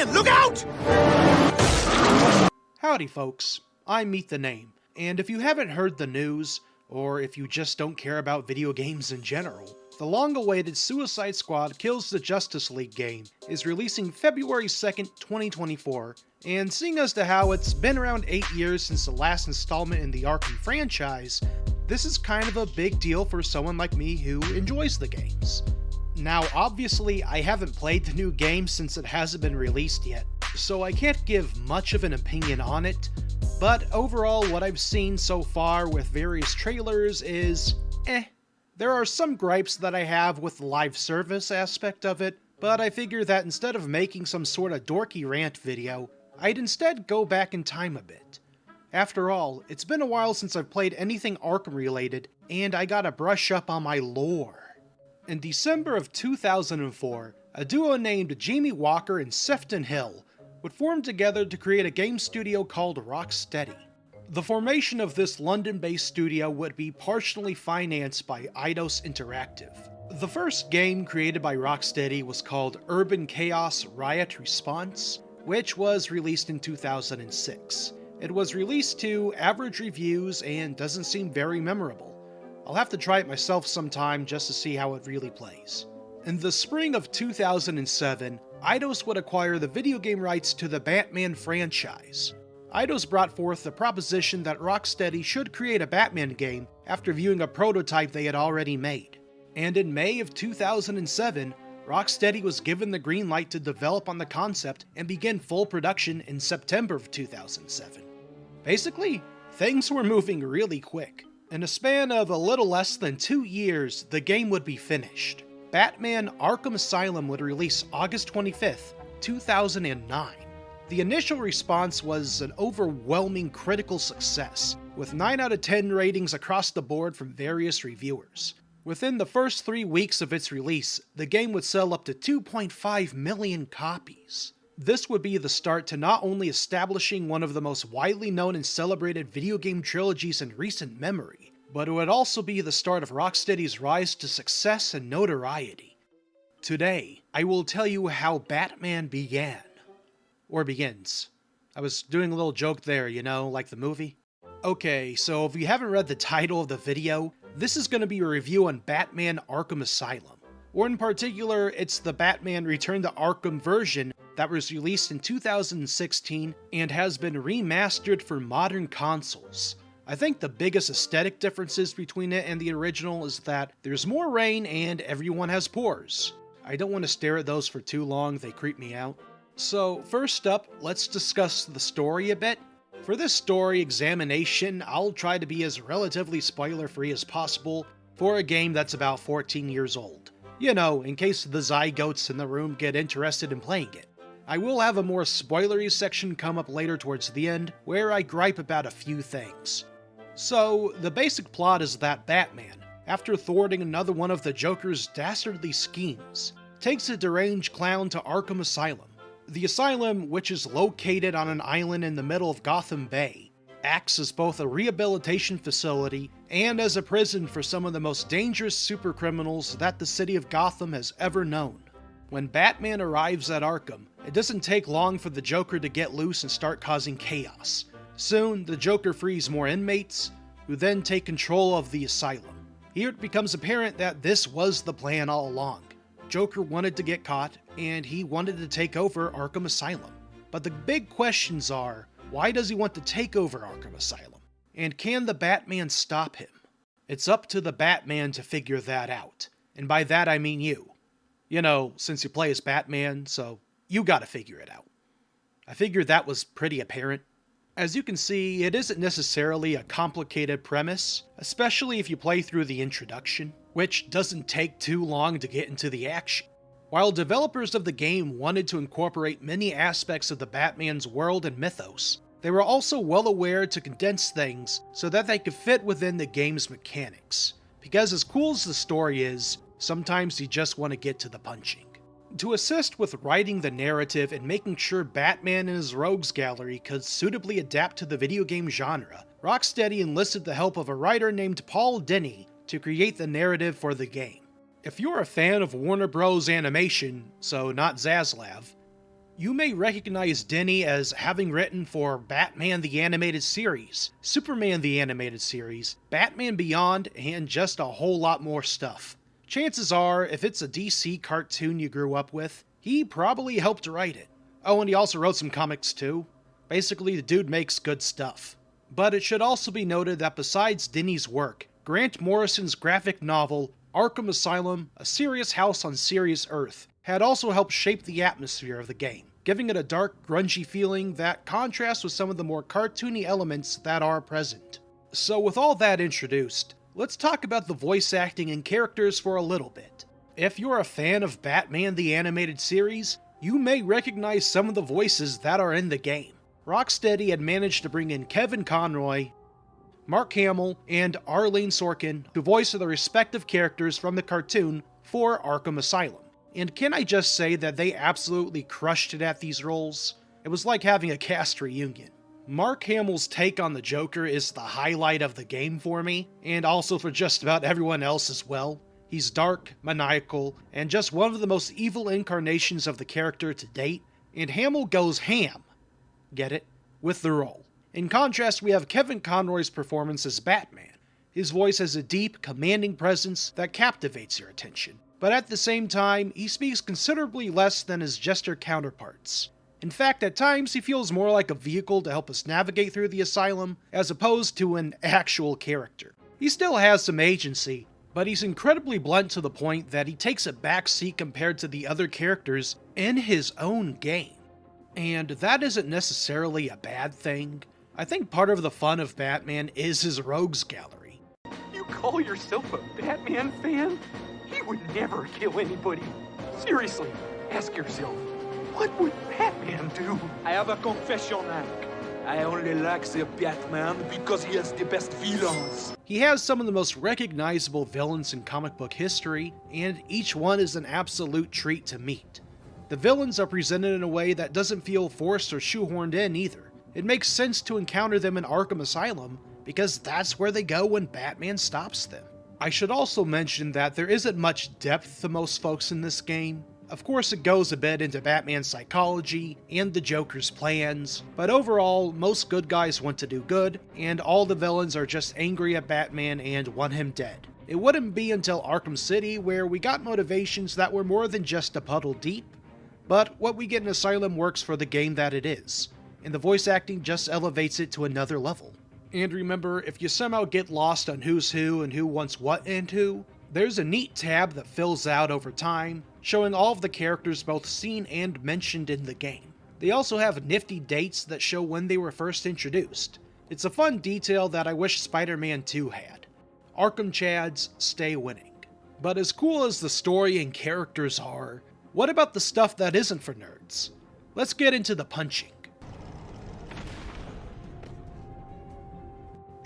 Batman, look out! Howdy folks, I'm Meet the Name, and if you haven't heard the news, or if you just don't care about video games in general, the long-awaited Suicide Squad Kills the Justice League game is releasing February 2nd, 2024, and seeing as to how it's been around 8 years since the last installment in the Arkham franchise, this is kind of a big deal for someone like me who enjoys the games. Now obviously I haven't played the new game since it hasn't been released yet, so I can't give much of an opinion on it, but overall what I've seen so far with various trailers is There are some gripes that I have with the live service aspect of it, but I figure that instead of making some sort of dorky rant video, I'd instead go back in time a bit. After all, it's been a while since I've played anything Arkham related, and I gotta brush up on my lore. In December of 2004, a duo named Jamie Walker and Sefton Hill would form together to create a game studio called Rocksteady. The formation of this London-based studio would be partially financed by Eidos Interactive. The first game created by Rocksteady was called Urban Chaos Riot Response, which was released in 2006. It was released to average reviews and doesn't seem very memorable. I'll have to try it myself sometime just to see how it really plays. In the spring of 2007, Eidos would acquire the video game rights to the Batman franchise. Eidos brought forth the proposition that Rocksteady should create a Batman game after viewing a prototype they had already made. And in May of 2007, Rocksteady was given the green light to develop on the concept and begin full production in September of 2007. Basically, things were moving really quick. In a span of a little less than 2 years, the game would be finished. Batman Arkham Asylum would release August 25th, 2009. The initial response was an overwhelming critical success, with 9 out of 10 ratings across the board from various reviewers. Within the first 3 weeks of its release, the game would sell up to 2.5 million copies. This would be the start to not only establishing one of the most widely known and celebrated video game trilogies in recent memory, but it would also be the start of Rocksteady's rise to success and notoriety. Today, I will tell you how Batman began. Or begins. I was doing a little joke there, you know, like the movie. Okay, so if you haven't read the title of the video, this is going to be a review on Batman Arkham Asylum. Or in particular, it's the Batman Return to Arkham version that was released in 2016 and has been remastered for modern consoles. I think the biggest aesthetic differences between it and the original is that there's more rain and everyone has pores. I don't want to stare at those for too long, they creep me out. So first up, let's discuss the story a bit. For this story examination, I'll try to be as relatively spoiler-free as possible for a game that's about 14 years old. You know, in case the zygotes in the room get interested in playing it. I will have a more spoilery section come up later towards the end, where I gripe about a few things. So, the basic plot is that Batman, after thwarting another one of the Joker's dastardly schemes, takes a deranged clown to Arkham Asylum. The asylum, which is located on an island in the middle of Gotham Bay, acts as both a rehabilitation facility and as a prison for some of the most dangerous supercriminals that the city of Gotham has ever known. When Batman arrives at Arkham, it doesn't take long for the Joker to get loose and start causing chaos. Soon, the Joker frees more inmates, who then take control of the asylum. Here it becomes apparent that this was the plan all along. Joker wanted to get caught, and he wanted to take over Arkham Asylum. But the big questions are, why does he want to take over Arkham Asylum? And can the Batman stop him? It's up to the Batman to figure that out. And by that I mean you. You know, since you play as Batman, so you gotta figure it out. I figured that was pretty apparent. As you can see, it isn't necessarily a complicated premise, especially if you play through the introduction, which doesn't take too long to get into the action. While developers of the game wanted to incorporate many aspects of the Batman's world and mythos, they were also well aware to condense things so that they could fit within the game's mechanics. Because as cool as the story is, sometimes you just want to get to the punching. To assist with writing the narrative and making sure Batman and his rogues gallery could suitably adapt to the video game genre, Rocksteady enlisted the help of a writer named Paul Dini to create the narrative for the game. If you're a fan of Warner Bros. Animation, so not Zaslav, You may recognize Denny as having written for Batman the Animated Series, Superman the Animated Series, Batman Beyond, and just a whole lot more stuff. Chances are, if it's a DC cartoon you grew up with, he probably helped write it. Oh, and he also wrote some comics too. Basically, the dude makes good stuff. But it should also be noted that besides Denny's work, Grant Morrison's graphic novel, Arkham Asylum, A Serious House on Serious Earth, had also helped shape the atmosphere of the game, giving it a dark, grungy feeling that contrasts with some of the more cartoony elements that are present. So with all that introduced, let's talk about the voice acting and characters for a little bit. If you're a fan of Batman the Animated Series, you may recognize some of the voices that are in the game. Rocksteady had managed to bring in Kevin Conroy, Mark Hamill, and Arlene Sorkin to voice the respective characters from the cartoon for Arkham Asylum. And can I just say that they absolutely crushed it at these roles? It was like having a cast reunion. Mark Hamill's take on the Joker is the highlight of the game for me, and also for just about everyone else as well. He's dark, maniacal, and just one of the most evil incarnations of the character to date, and Hamill goes ham, get it, with the role. In contrast, we have Kevin Conroy's performance as Batman. His voice has a deep, commanding presence that captivates your attention. But at the same time, he speaks considerably less than his jester counterparts. In fact, at times he feels more like a vehicle to help us navigate through the asylum, as opposed to an actual character. He still has some agency, but he's incredibly blunt to the point that he takes a backseat compared to the other characters in his own game. And that isn't necessarily a bad thing. I think part of the fun of Batman is his rogues gallery. You call yourself a Batman fan? He would never kill anybody. Seriously, ask yourself, what would Batman do? I have a confession, Hank. I only like the Batman because he has the best villains. He has some of the most recognizable villains in comic book history, and each one is an absolute treat to meet. The villains are presented in a way that doesn't feel forced or shoehorned in either. It makes sense to encounter them in Arkham Asylum, because that's where they go when Batman stops them. I should also mention that there isn't much depth to most folks in this game. Of course, it goes a bit into Batman's psychology and the Joker's plans, but overall, most good guys want to do good, and all the villains are just angry at Batman and want him dead. It wouldn't be until Arkham City where we got motivations that were more than just a puddle deep, but what we get in Asylum works for the game that it is, and the voice acting just elevates it to another level. And remember, if you somehow get lost on who's who and who wants what and who, there's a neat tab that fills out over time, showing all of the characters both seen and mentioned in the game. They also have nifty dates that show when they were first introduced. It's a fun detail that I wish Spider-Man 2 had. Arkham Chads stay winning. But as cool as the story and characters are, what about the stuff that isn't for nerds? Let's get into the punching.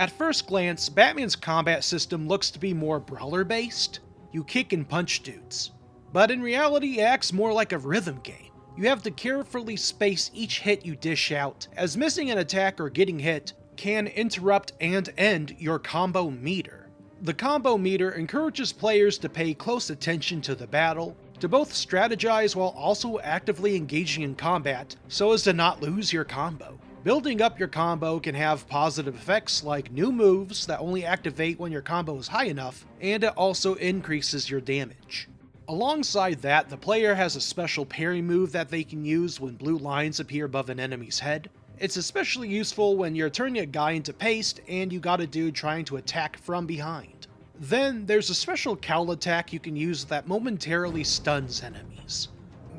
At first glance, Batman's combat system looks to be more brawler-based. You kick and punch dudes. But in reality, it acts more like a rhythm game. You have to carefully space each hit you dish out, as missing an attack or getting hit can interrupt and end your combo meter. The combo meter encourages players to pay close attention to the battle, to both strategize while also actively engaging in combat so as to not lose your combo. Building up your combo can have positive effects like new moves that only activate when your combo is high enough, and it also increases your damage. Alongside that, the player has a special parry move that they can use when blue lines appear above an enemy's head. It's especially useful when you're turning a guy into paste and you got a dude trying to attack from behind. Then there's a special cowl attack you can use that momentarily stuns enemies.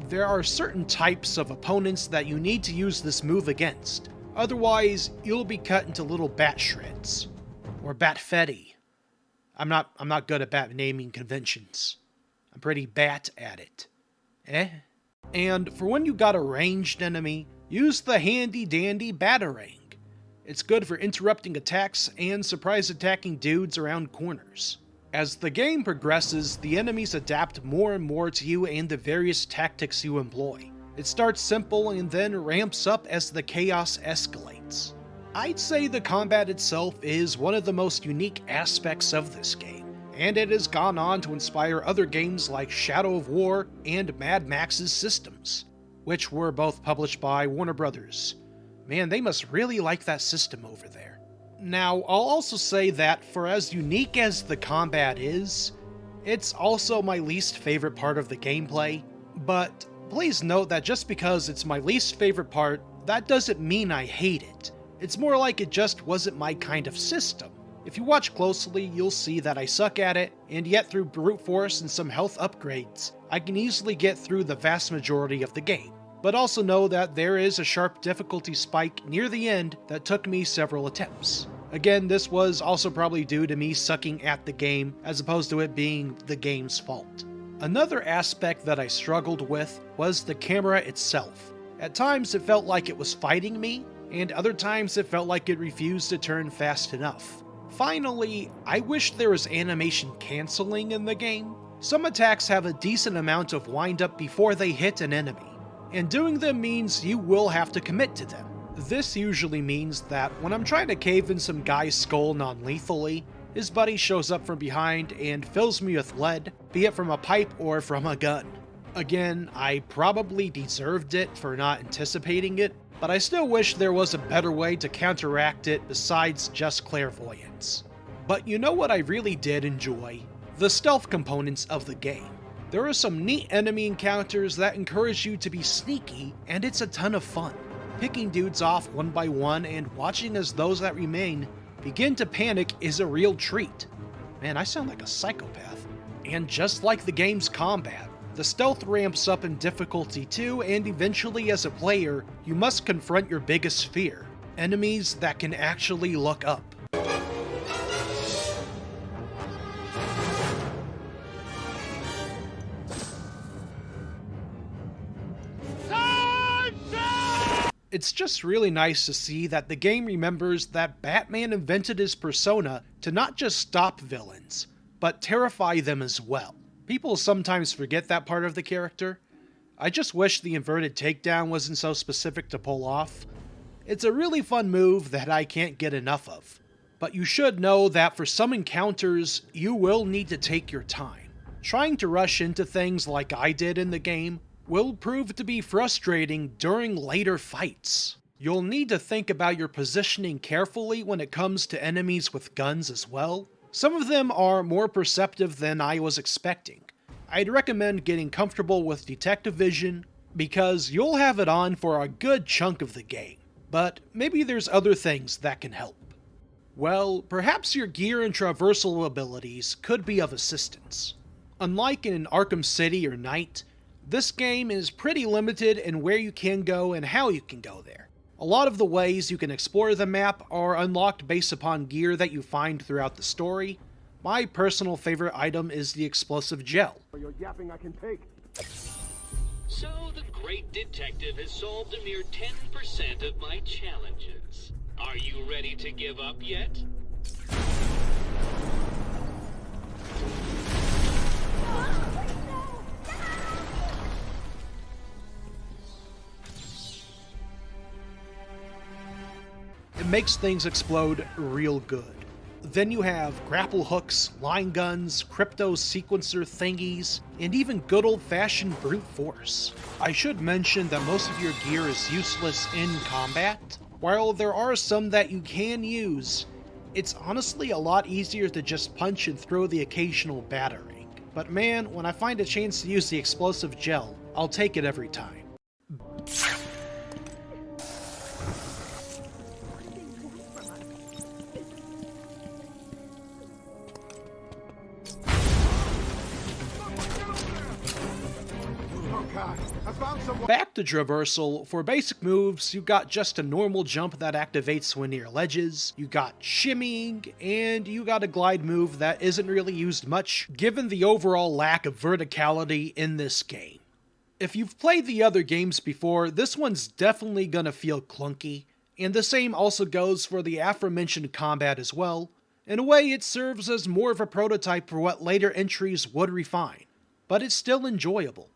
There are certain types of opponents that you need to use this move against, otherwise you'll be cut into little bat shreds. Or batfetti. I'm not good at bat naming conventions. I'm pretty bat at it. And for when you got a ranged enemy, use the handy dandy batarang. It's good for interrupting attacks and surprise attacking dudes around corners. As the game progresses, the enemies adapt more and more to you and the various tactics you employ. It starts simple and then ramps up as the chaos escalates. I'd say the combat itself is one of the most unique aspects of this game, and it has gone on to inspire other games like Shadow of War and Mad Max's systems. which were both published by Warner Brothers. Man, they must really like that system over there. Now, I'll also say that for as unique as the combat is, it's also my least favorite part of the gameplay, but please note that just because it's my least favorite part, that doesn't mean I hate it. It's more like it just wasn't my kind of system. If you watch closely, you'll see that I suck at it, and yet through brute force and some health upgrades, I can easily get through the vast majority of the game. But also know that there is a sharp difficulty spike near the end that took me several attempts. Again, this was also probably due to me sucking at the game, as opposed to it being the game's fault. Another aspect that I struggled with was the camera itself. At times it felt like it was fighting me, and other times it felt like it refused to turn fast enough. Finally, I wish there was animation canceling in the game. Some attacks have a decent amount of wind-up before they hit an enemy, and doing them means you will have to commit to them. This usually means that when I'm trying to cave in some guy's skull non-lethally, his buddy shows up from behind and fills me with lead, be it from a pipe or from a gun. Again, I probably deserved it for not anticipating it, but I still wish there was a better way to counteract it besides just clairvoyance. But you know what I really did enjoy? The stealth components of the game. There are some neat enemy encounters that encourage you to be sneaky, and it's a ton of fun. Picking dudes off one by one and watching as those that remain begin to panic is a real treat. Man, I sound like a psychopath. And just like the game's combat, the stealth ramps up in difficulty too, and eventually as a player, you must confront your biggest fear, enemies that can actually look up. It's just really nice to see that the game remembers that Batman invented his persona to not just stop villains, but terrify them as well. People sometimes forget that part of the character. I just wish the inverted takedown wasn't so specific to pull off. It's a really fun move that I can't get enough of. But you should know that for some encounters, you will need to take your time. Trying to rush into things like I did in the game will prove to be frustrating during later fights. You'll need to think about your positioning carefully when it comes to enemies with guns as well. Some of them are more perceptive than I was expecting. I'd recommend getting comfortable with detective vision, because you'll have it on for a good chunk of the game. But maybe there's other things that can help. Well, perhaps your gear and traversal abilities could be of assistance. Unlike in Arkham City or Knight, this game is pretty limited in where you can go and how you can go there. A lot of the ways you can explore the map are unlocked based upon gear that you find throughout the story. My personal favorite item is the explosive gel. You're yapping I can take. So the great detective has solved a mere 10% of my challenges. Are you ready to give up yet? It makes things explode real good. Then you have grapple hooks, line guns, crypto sequencer thingies, and even good old-fashioned brute force. I should mention that most of your gear is useless in combat. While there are some that you can use, it's honestly a lot easier to just punch and throw the occasional battering. But man, when I find a chance to use the explosive gel, I'll take it every time. Back to traversal. For basic moves, you got just a normal jump that activates when near ledges, you got shimmying, and you got a glide move that isn't really used much given the overall lack of verticality in this game. If you've played the other games before, this one's definitely gonna feel clunky, and the same also goes for the aforementioned combat as well. In a way, it serves as more of a prototype for what later entries would refine, but it's still enjoyable.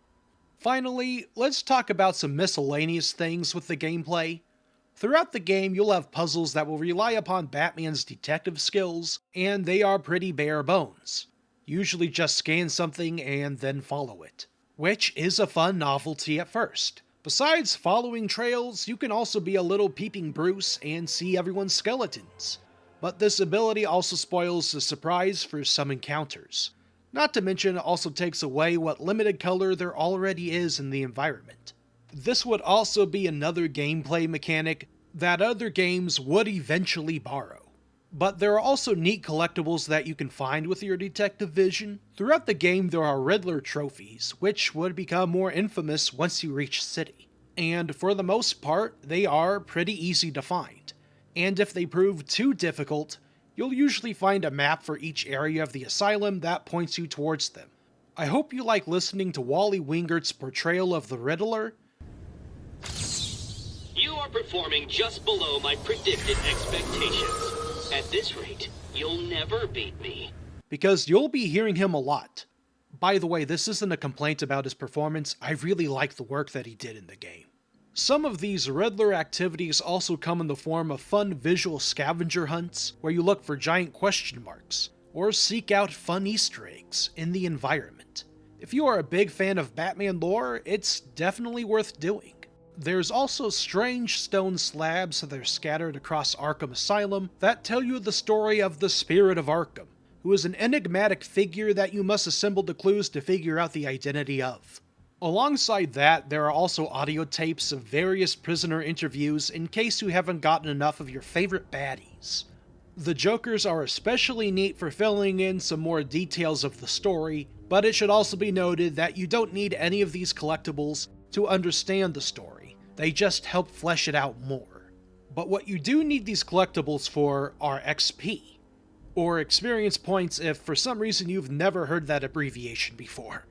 Finally, let's talk about some miscellaneous things with the gameplay. Throughout the game, you'll have puzzles that will rely upon Batman's detective skills, and they are pretty bare bones. Usually just scan something and then follow it, which is a fun novelty at first. Besides following trails, you can also be a little peeping Bruce and see everyone's skeletons. But this ability also spoils the surprise for some encounters. Not to mention, it also takes away what limited color there already is in the environment. This would also be another gameplay mechanic that other games would eventually borrow. But there are also neat collectibles that you can find with your detective vision. Throughout the game there are Riddler trophies, which would become more infamous once you reach City. And for the most part, they are pretty easy to find. And if they prove too difficult, you'll usually find a map for each area of the asylum that points you towards them. I hope you like listening to Wally Wingert's portrayal of the Riddler. You are performing just below my predicted expectations. At this rate, you'll never beat me. Because you'll be hearing him a lot. By the way, this isn't a complaint about his performance, I really like the work that he did in the game. Some of these Riddler activities also come in the form of fun visual scavenger hunts, where you look for giant question marks, or seek out fun Easter eggs in the environment. If you are a big fan of Batman lore, it's definitely worth doing. There's also strange stone slabs that are scattered across Arkham Asylum that tell you the story of the Spirit of Arkham, who is an enigmatic figure that you must assemble the clues to figure out the identity of. Alongside that, there are also audio tapes of various prisoner interviews in case you haven't gotten enough of your favorite baddies. The Jokers are especially neat for filling in some more details of the story, but it should also be noted that you don't need any of these collectibles to understand the story. They just help flesh it out more. But what you do need these collectibles for are XP, or experience points if for some reason you've never heard that abbreviation before.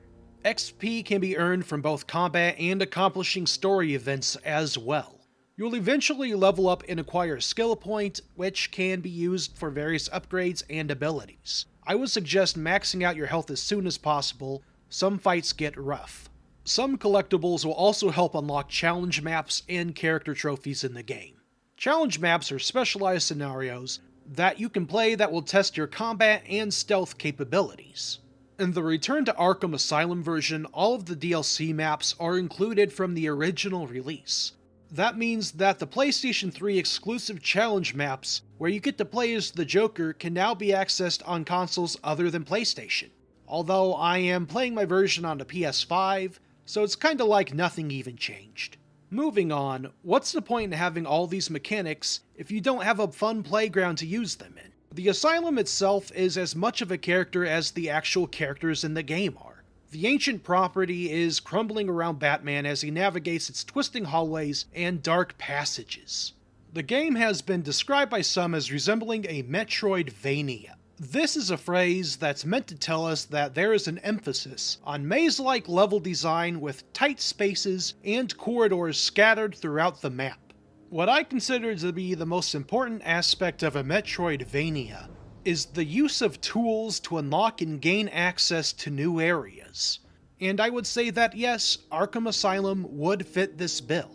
XP can be earned from both combat and accomplishing story events as well. You'll eventually level up and acquire a skill point, which can be used for various upgrades and abilities. I would suggest maxing out your health as soon as possible. Some fights get rough. Some collectibles will also help unlock challenge maps and character trophies in the game. Challenge maps are specialized scenarios that you can play that will test your combat and stealth capabilities. In the Return to Arkham Asylum version, all of the DLC maps are included from the original release. That means that the PlayStation 3 exclusive challenge maps, where you get to play as the Joker, can now be accessed on consoles other than PlayStation. Although I am playing my version on the PS5, so it's kinda like nothing even changed. Moving on, what's the point in having all these mechanics if you don't have a fun playground to use them in? The Asylum itself is as much of a character as the actual characters in the game are. The ancient property is crumbling around Batman as he navigates its twisting hallways and dark passages. The game has been described by some as resembling a Metroidvania. This is a phrase that's meant to tell us that there is an emphasis on maze-like level design with tight spaces and corridors scattered throughout the map. What I consider to be the most important aspect of a Metroidvania is the use of tools to unlock and gain access to new areas. And I would say that yes, Arkham Asylum would fit this bill.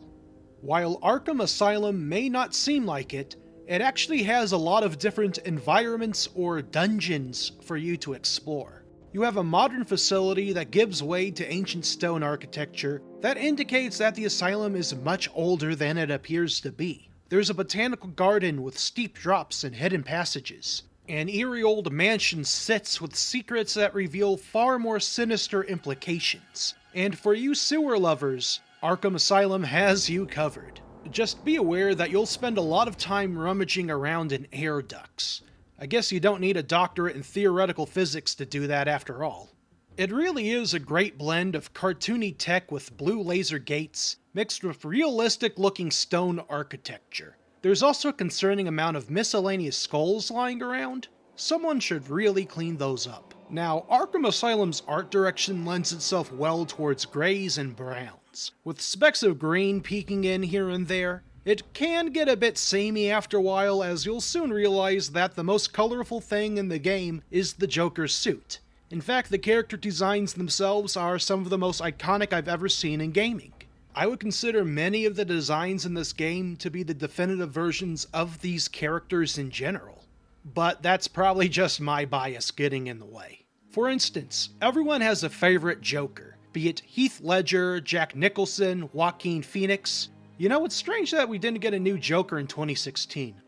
While Arkham Asylum may not seem like it, it actually has a lot of different environments or dungeons for you to explore. You have a modern facility that gives way to ancient stone architecture that indicates that the asylum is much older than it appears to be. There's a botanical garden with steep drops and hidden passages. An eerie old mansion sits with secrets that reveal far more sinister implications. And for you sewer lovers, Arkham Asylum has you covered. Just be aware that you'll spend a lot of time rummaging around in air ducts. I guess you don't need a doctorate in theoretical physics to do that after all. It really is a great blend of cartoony tech with blue laser gates, mixed with realistic looking stone architecture. There's also a concerning amount of miscellaneous skulls lying around. Someone should really clean those up. Now, Arkham Asylum's art direction lends itself well towards grays and browns, with specks of green peeking in here and there. It can get a bit samey after a while, as you'll soon realize that the most colorful thing in the game is the Joker's suit. In fact, the character designs themselves are some of the most iconic I've ever seen in gaming. I would consider many of the designs in this game to be the definitive versions of these characters in general. But that's probably just my bias getting in the way. For instance, everyone has a favorite Joker, be it Heath Ledger, Jack Nicholson, Joaquin Phoenix. You know, it's strange that we didn't get a new Joker in 2016.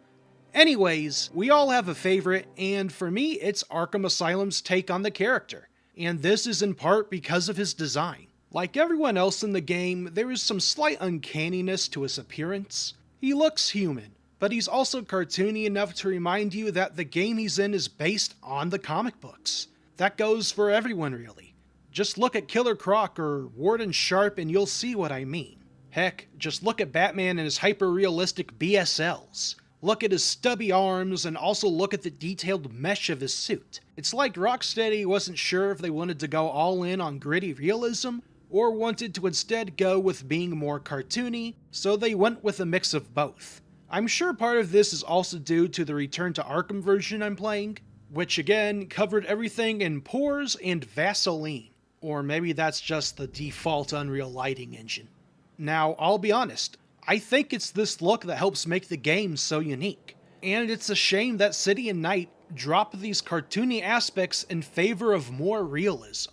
Anyways, we all have a favorite, and for me, it's Arkham Asylum's take on the character. And this is in part because of his design. Like everyone else in the game, there is some slight uncanniness to his appearance. He looks human, but he's also cartoony enough to remind you that the game he's in is based on the comic books. That goes for everyone, really. Just look at Killer Croc or Warden Sharp and you'll see what I mean. Heck, just look at Batman and his hyper-realistic BSLs. Look at his stubby arms, and also look at the detailed mesh of his suit. It's like Rocksteady wasn't sure if they wanted to go all in on gritty realism, or wanted to instead go with being more cartoony, so they went with a mix of both. I'm sure part of this is also due to the Return to Arkham version I'm playing, which again covered everything in pores and Vaseline. Or maybe that's just the default Unreal lighting engine. Now, I'll be honest, I think it's this look that helps make the game so unique. And it's a shame that City and Night drop these cartoony aspects in favor of more realism.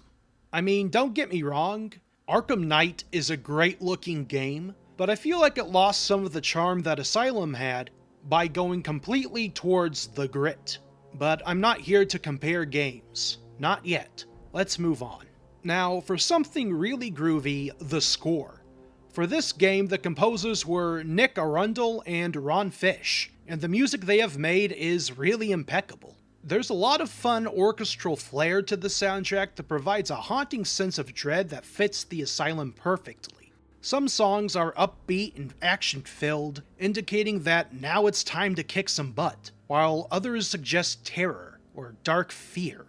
I mean, don't get me wrong, Arkham Knight is a great looking game, but I feel like it lost some of the charm that Asylum had by going completely towards the grit. But I'm not here to compare games. Not yet. Let's move on. Now, for something really groovy, the score. For this game, the composers were Nick Arundel and Ron Fish, and the music they have made is really impeccable. There's a lot of fun orchestral flair to the soundtrack that provides a haunting sense of dread that fits the Asylum perfectly. Some songs are upbeat and action-filled, indicating that now it's time to kick some butt, while others suggest terror or dark fear.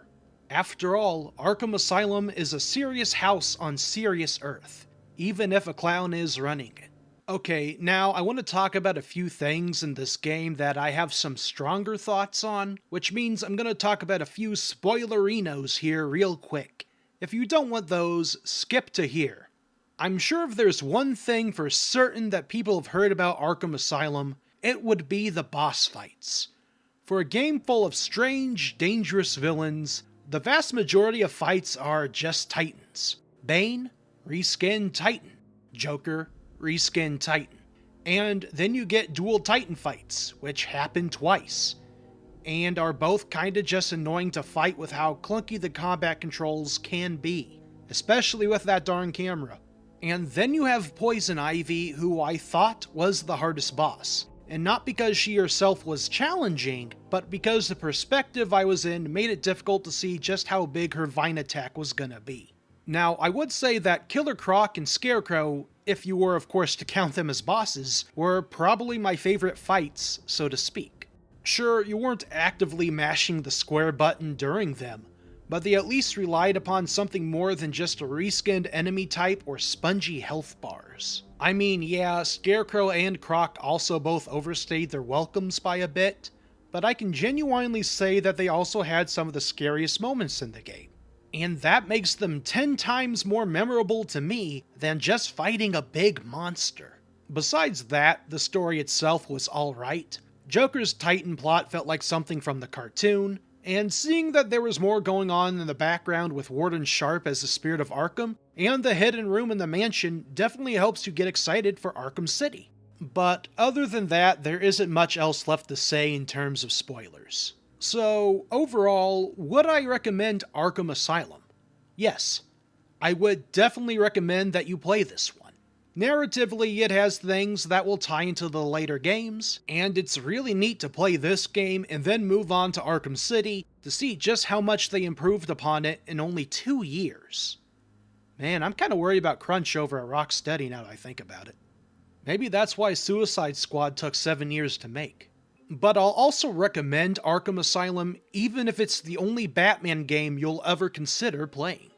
After all, Arkham Asylum is a serious house on serious earth, even if a clown is running it. Okay, now I want to talk about a few things in this game that I have some stronger thoughts on, which means I'm going to talk about a few spoilerinos here real quick. If you don't want those, skip to here. I'm sure if there's one thing for certain that people have heard about Arkham Asylum, it would be the boss fights. For a game full of strange, dangerous villains, the vast majority of fights are just titans. Bane, reskin Titan. Joker, reskin Titan. And then you get dual Titan fights, which happen twice, and are both kinda just annoying to fight with how clunky the combat controls can be, especially with that darn camera. And then you have Poison Ivy, who I thought was the hardest boss. And not because she herself was challenging, but because the perspective I was in made it difficult to see just how big her vine attack was gonna be. Now, I would say that Killer Croc and Scarecrow, if you were of course to count them as bosses, were probably my favorite fights, so to speak. Sure, you weren't actively mashing the square button during them, but they at least relied upon something more than just a reskinned enemy type or spongy health bars. I mean, yeah, Scarecrow and Croc also both overstayed their welcomes by a bit, but I can genuinely say that they also had some of the scariest moments in the game. And that makes them 10 times more memorable to me than just fighting a big monster. Besides that, the story itself was alright. Joker's Titan plot felt like something from the cartoon, and seeing that there was more going on in the background with Warden Sharp as the spirit of Arkham, and the hidden room in the mansion definitely helps you get excited for Arkham City. But other than that, there isn't much else left to say in terms of spoilers. So, overall, would I recommend Arkham Asylum? Yes, I would definitely recommend that you play this one. Narratively, it has things that will tie into the later games, and it's really neat to play this game and then move on to Arkham City to see just how much they improved upon it in only 2 years. Man, I'm kinda worried about crunch over at Rocksteady now that I think about it. Maybe that's why Suicide Squad took 7 years to make. But I'll also recommend Arkham Asylum even if it's the only Batman game you'll ever consider playing.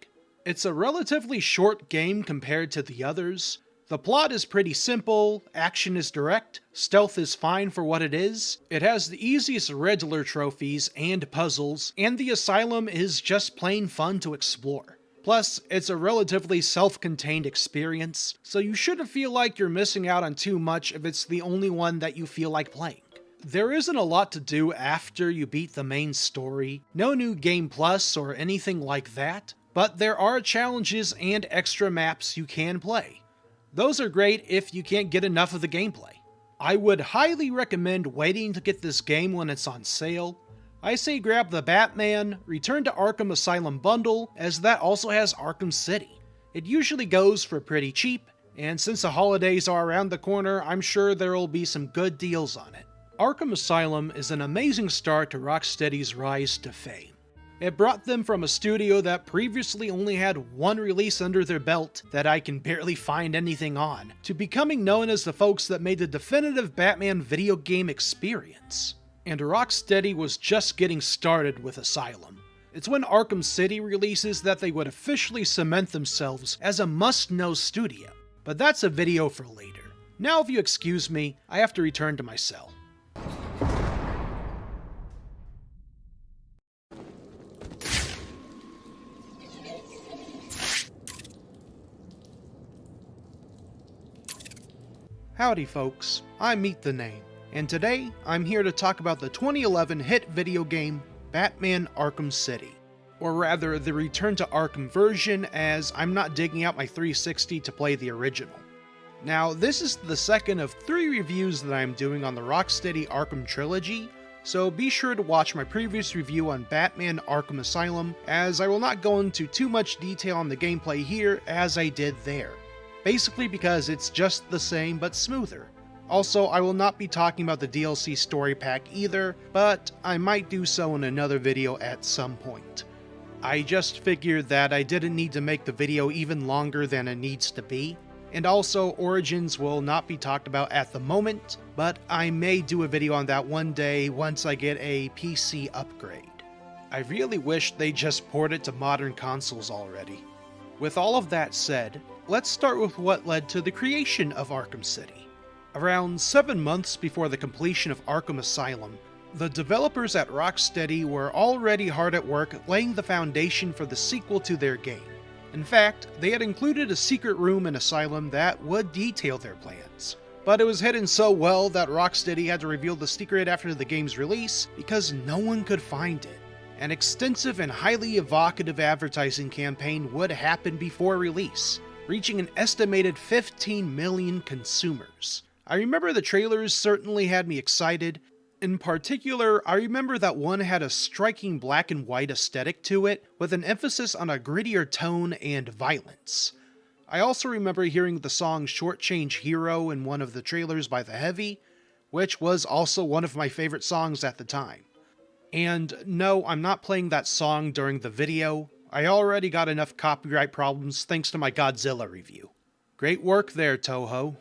It's a relatively short game compared to the others. The plot is pretty simple, action is direct, stealth is fine for what it is, it has the easiest Riddler trophies and puzzles, and the Asylum is just plain fun to explore. Plus, it's a relatively self-contained experience, so you shouldn't feel like you're missing out on too much if it's the only one that you feel like playing. There isn't a lot to do after you beat the main story, no new Game Plus or anything like that, But there are challenges and extra maps you can play. Those are great if you can't get enough of the gameplay. I would highly recommend waiting to get this game when it's on sale. I say grab the Batman Return to Arkham Asylum bundle, as that also has Arkham City. It usually goes for pretty cheap, and since the holidays are around the corner, I'm sure there will be some good deals on it. Arkham Asylum is an amazing start to Rocksteady's rise to fame. It brought them from a studio that previously only had one release under their belt that I can barely find anything on, to becoming known as the folks that made the definitive Batman video game experience. And Rocksteady was just getting started with Asylum. It's when Arkham City releases that they would officially cement themselves as a must-know studio. But that's a video for later. Now if you excuse me, I have to return to my cell. Howdy folks, I'm Meet the Name, and today I'm here to talk about the 2011 hit video game Batman Arkham City. Or rather, the Return to Arkham version, as I'm not digging out my 360 to play the original. Now, this is the second of 3 reviews that I'm doing on the Rocksteady Arkham Trilogy, so be sure to watch my previous review on Batman Arkham Asylum, as I will not go into too much detail on the gameplay here as I did there. Basically because it's just the same but smoother. Also, I will not be talking about the DLC story pack either, but I might do so in another video at some point. I just figured that I didn't need to make the video even longer than it needs to be, and also Origins will not be talked about at the moment, but I may do a video on that one day once I get a PC upgrade. I really wish they just ported it to modern consoles already. With all of that said, let's start with what led to the creation of Arkham City. Around 7 months before the completion of Arkham Asylum, the developers at Rocksteady were already hard at work laying the foundation for the sequel to their game. In fact, they had included a secret room in Asylum that would detail their plans. But it was hidden so well that Rocksteady had to reveal the secret after the game's release because no one could find it. An extensive and highly evocative advertising campaign would happen before release, reaching an estimated 15 million consumers. I remember the trailers certainly had me excited. In particular, I remember that one had a striking black and white aesthetic to it, with an emphasis on a grittier tone and violence. I also remember hearing the song Shortchange Hero in one of the trailers by The Heavy, which was also one of my favorite songs at the time. And no, I'm not playing that song during the video. I already got enough copyright problems thanks to my Godzilla review. Great work there, Toho.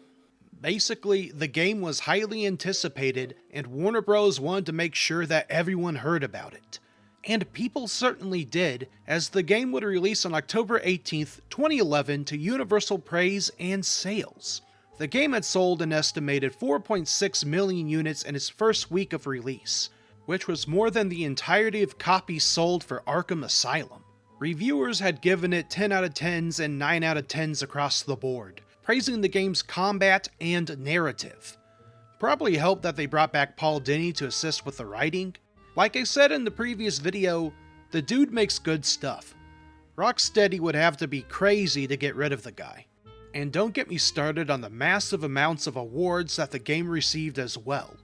Basically, the game was highly anticipated, and Warner Bros. Wanted to make sure that everyone heard about it. And people certainly did, as the game would release on October 18th, 2011 to universal praise and sales. The game had sold an estimated 4.6 million units in its first week of release, which was more than the entirety of copies sold for Arkham Asylum. Reviewers had given it 10 out of 10s and 9 out of 10s across the board, praising the game's combat and narrative. Probably helped that they brought back Paul Dini to assist with the writing. Like I said in the previous video, the dude makes good stuff. Rocksteady would have to be crazy to get rid of the guy. And don't get me started on the massive amounts of awards that the game received as well.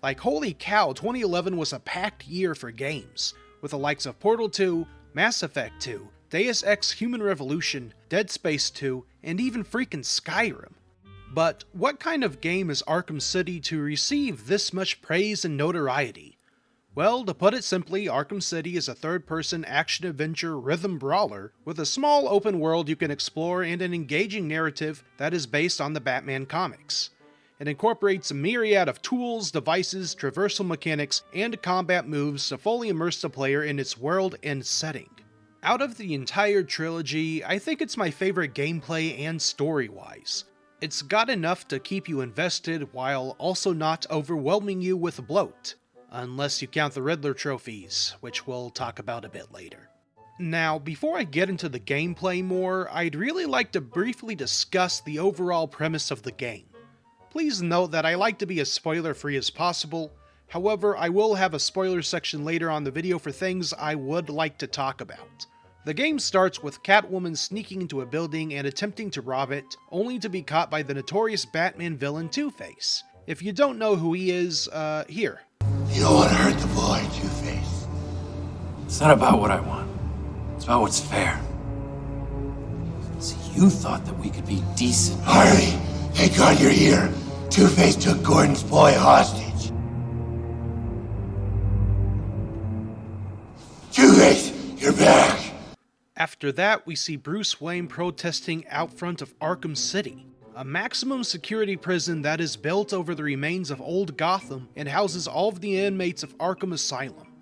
Like holy cow, 2011 was a packed year for games, with the likes of Portal 2, Mass Effect 2, Deus Ex Human Revolution, Dead Space 2, and even freaking Skyrim. But what kind of game is Arkham City to receive this much praise and notoriety? Well, to put it simply, Arkham City is a third-person action-adventure rhythm brawler with a small open world you can explore and an engaging narrative that is based on the Batman comics. It incorporates a myriad of tools, devices, traversal mechanics, and combat moves to fully immerse the player in its world and setting. Out of the entire trilogy, I think it's my favorite gameplay and story-wise. It's got enough to keep you invested while also not overwhelming you with bloat. Unless you count the Riddler trophies, which we'll talk about a bit later. Now, before I get into the gameplay more, I'd really like to briefly discuss the overall premise of the game. Please note that I like to be as spoiler-free as possible, however I will have a spoiler section later on the video for things I would like to talk about. The game starts with Catwoman sneaking into a building and attempting to rob it, only to be caught by the notorious Batman villain Two-Face. If you don't know who he is, here. You don't want to hurt the boy, Two-Face. It's not about what I want. It's about what's fair. See, you thought that we could be decent. Harley, thank God you're here. Two-Face took Gordon's boy hostage. Two-Face, you're back. After that, we see Bruce Wayne protesting out front of Arkham City, a maximum security prison that is built over the remains of old Gotham and houses all of the inmates of Arkham Asylum.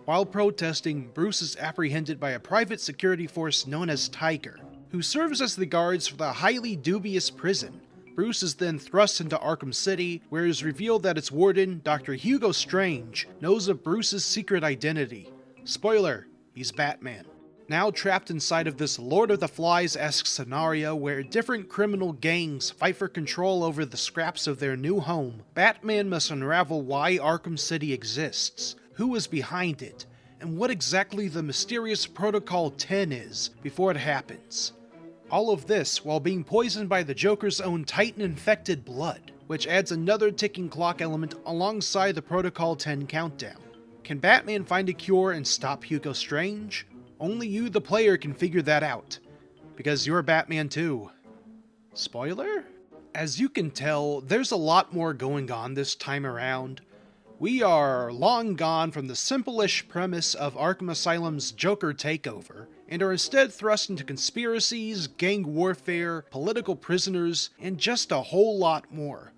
While protesting, Bruce is apprehended by a private security force known as Tiger, who serves as the guards for the highly dubious prison. Bruce is then thrust into Arkham City, where it is revealed that its warden, Dr. Hugo Strange, knows of Bruce's secret identity. Spoiler, he's Batman. Now trapped inside of this Lord of the Flies-esque scenario where different criminal gangs fight for control over the scraps of their new home, Batman must unravel why Arkham City exists, who is behind it, and what exactly the mysterious Protocol 10 is before it happens. All of this while being poisoned by the Joker's own Titan-infected blood, which adds another ticking clock element alongside the Protocol 10 countdown. Can Batman find a cure and stop Hugo Strange? Only you, the player, can figure that out, because you're Batman too. Spoiler? As you can tell, there's a lot more going on this time around. We are long gone from the simple-ish premise of Arkham Asylum's Joker takeover, and are instead thrust into conspiracies, gang warfare, political prisoners, and just a whole lot more.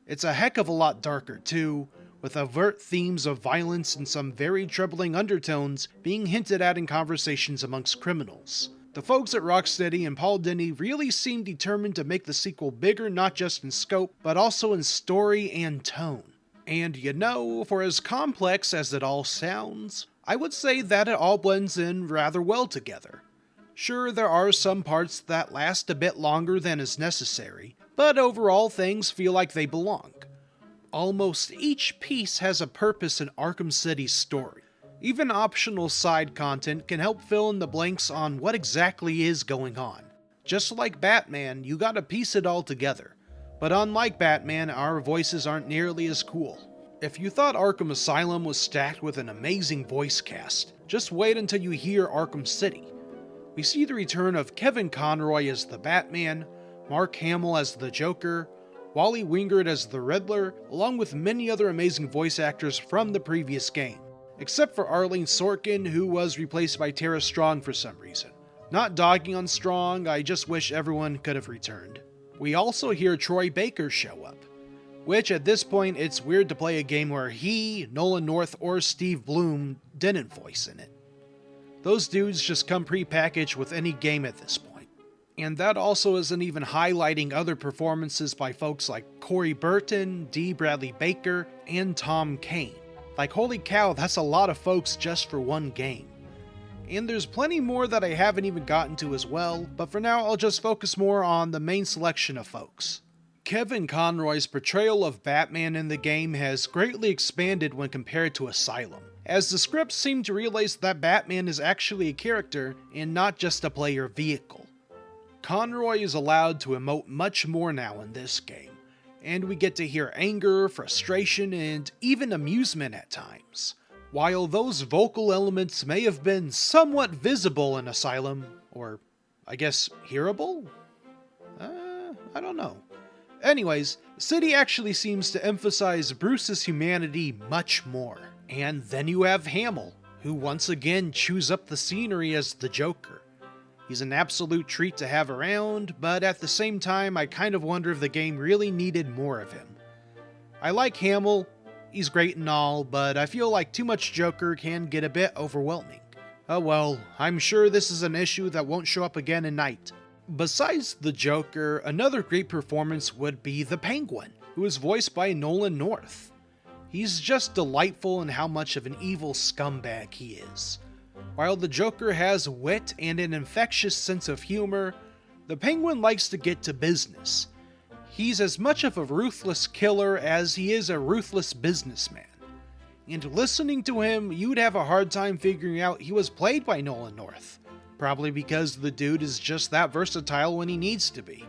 It's a heck of a lot darker too, with overt themes of violence and some very troubling undertones being hinted at in conversations amongst criminals. The folks at Rocksteady and Paul Dini really seem determined to make the sequel bigger not just in scope, but also in story and tone. And you know, for as complex as it all sounds, I would say that it all blends in rather well together. Sure, there are some parts that last a bit longer than is necessary, but overall things feel like they belong. Almost each piece has a purpose in Arkham City's story. Even optional side content can help fill in the blanks on what exactly is going on. Just like Batman, you gotta piece it all together. But unlike Batman, our voices aren't nearly as cool. If you thought Arkham Asylum was stacked with an amazing voice cast, just wait until you hear Arkham City. We see the return of Kevin Conroy as the Batman, Mark Hamill as the Joker, Wally Wingert as the Riddler, along with many other amazing voice actors from the previous game. Except for Arlene Sorkin, who was replaced by Tara Strong for some reason. Not dogging on Strong, I just wish everyone could have returned. We also hear Troy Baker show up, which at this point it's weird to play a game where he, Nolan North, or Steve Bloom didn't voice in it. Those dudes just come pre-packaged with any game at this point. And that also isn't even highlighting other performances by folks like Corey Burton, D. Bradley Baker, and Tom Kane. Like, holy cow, that's a lot of folks just for one game. And there's plenty more that I haven't even gotten to as well, but for now I'll just focus more on the main selection of folks. Kevin Conroy's portrayal of Batman in the game has greatly expanded when compared to Asylum, as the scripts seem to realize that Batman is actually a character and not just a player vehicle. Conroy is allowed to emote much more now in this game, and we get to hear anger, frustration, and even amusement at times. While those vocal elements may have been somewhat visible in Asylum, or I guess hearable? I don't know. Anyways, City actually seems to emphasize Bruce's humanity much more. And then you have Hamill, who once again chews up the scenery as the Joker. He's an absolute treat to have around, but at the same time I kind of wonder if the game really needed more of him. I like Hamill, he's great and all, but I feel like too much Joker can get a bit overwhelming. Oh well, I'm sure this is an issue that won't show up again in Night. Besides the Joker, another great performance would be the Penguin, who is voiced by Nolan North. He's just delightful in how much of an evil scumbag he is. While the Joker has wit and an infectious sense of humor, the Penguin likes to get to business. He's as much of a ruthless killer as he is a ruthless businessman. And listening to him, you'd have a hard time figuring out he was played by Nolan North. probably because the dude is just that versatile when he needs to be.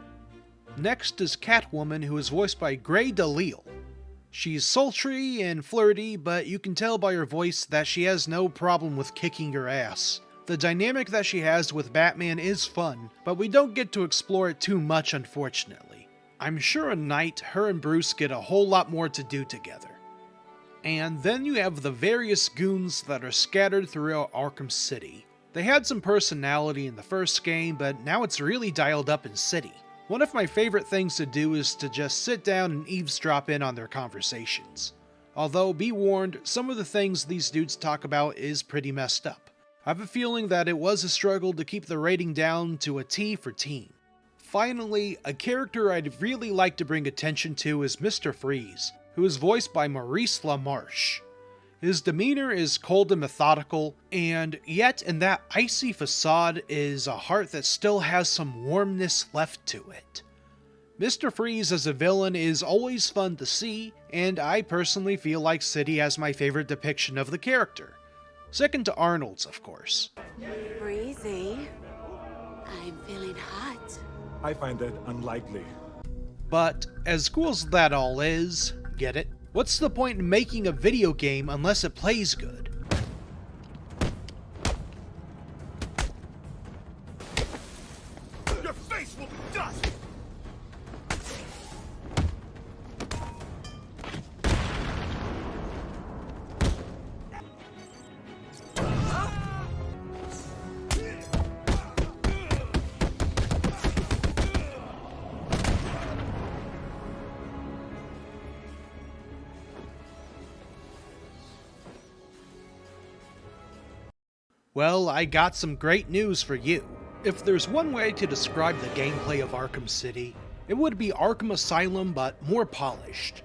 Next is Catwoman, who is voiced by Grey DeLisle. She's sultry and flirty, but you can tell by her voice that she has no problem with kicking your ass. The dynamic that she has with Batman is fun, but we don't get to explore it too much, unfortunately. I'm sure at night, her and Bruce get a whole lot more to do together. And then you have the various goons that are scattered throughout Arkham City. They had some personality in the first game, but now it's really dialed up in City. One of my favorite things to do is to just sit down and eavesdrop in on their conversations. Although, be warned, some of the things these dudes talk about is pretty messed up. I have a feeling that it was a struggle to keep the rating down to a T for teen. Finally, a character I'd really like to bring attention to is Mr. Freeze, who is voiced by Maurice LaMarche. His demeanor is cold and methodical, and yet in that icy facade is a heart that still has some warmness left to it. Mr. Freeze as a villain is always fun to see, and I personally feel like City has my favorite depiction of the character. Second to Arnold's, of course. Breezy. I'm feeling hot. I find that unlikely. But, as cool as that all is, get it? What's the point in making a video game unless it plays good? Your face will be dust! Well, I got some great news for you. If there's one way to describe the gameplay of Arkham City, it would be Arkham Asylum but more polished.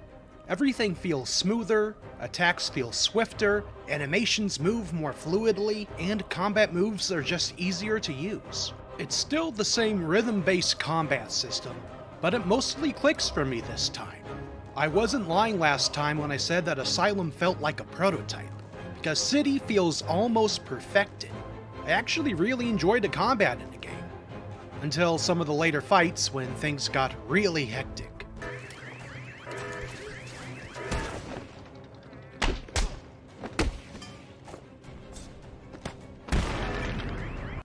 Everything feels smoother, attacks feel swifter, animations move more fluidly, and combat moves are just easier to use. It's still the same rhythm-based combat system, but it mostly clicks for me this time. I wasn't lying last time when I said that Asylum felt like a prototype, because City feels almost perfected. I actually really enjoyed the combat in the game, until some of the later fights when things got really hectic.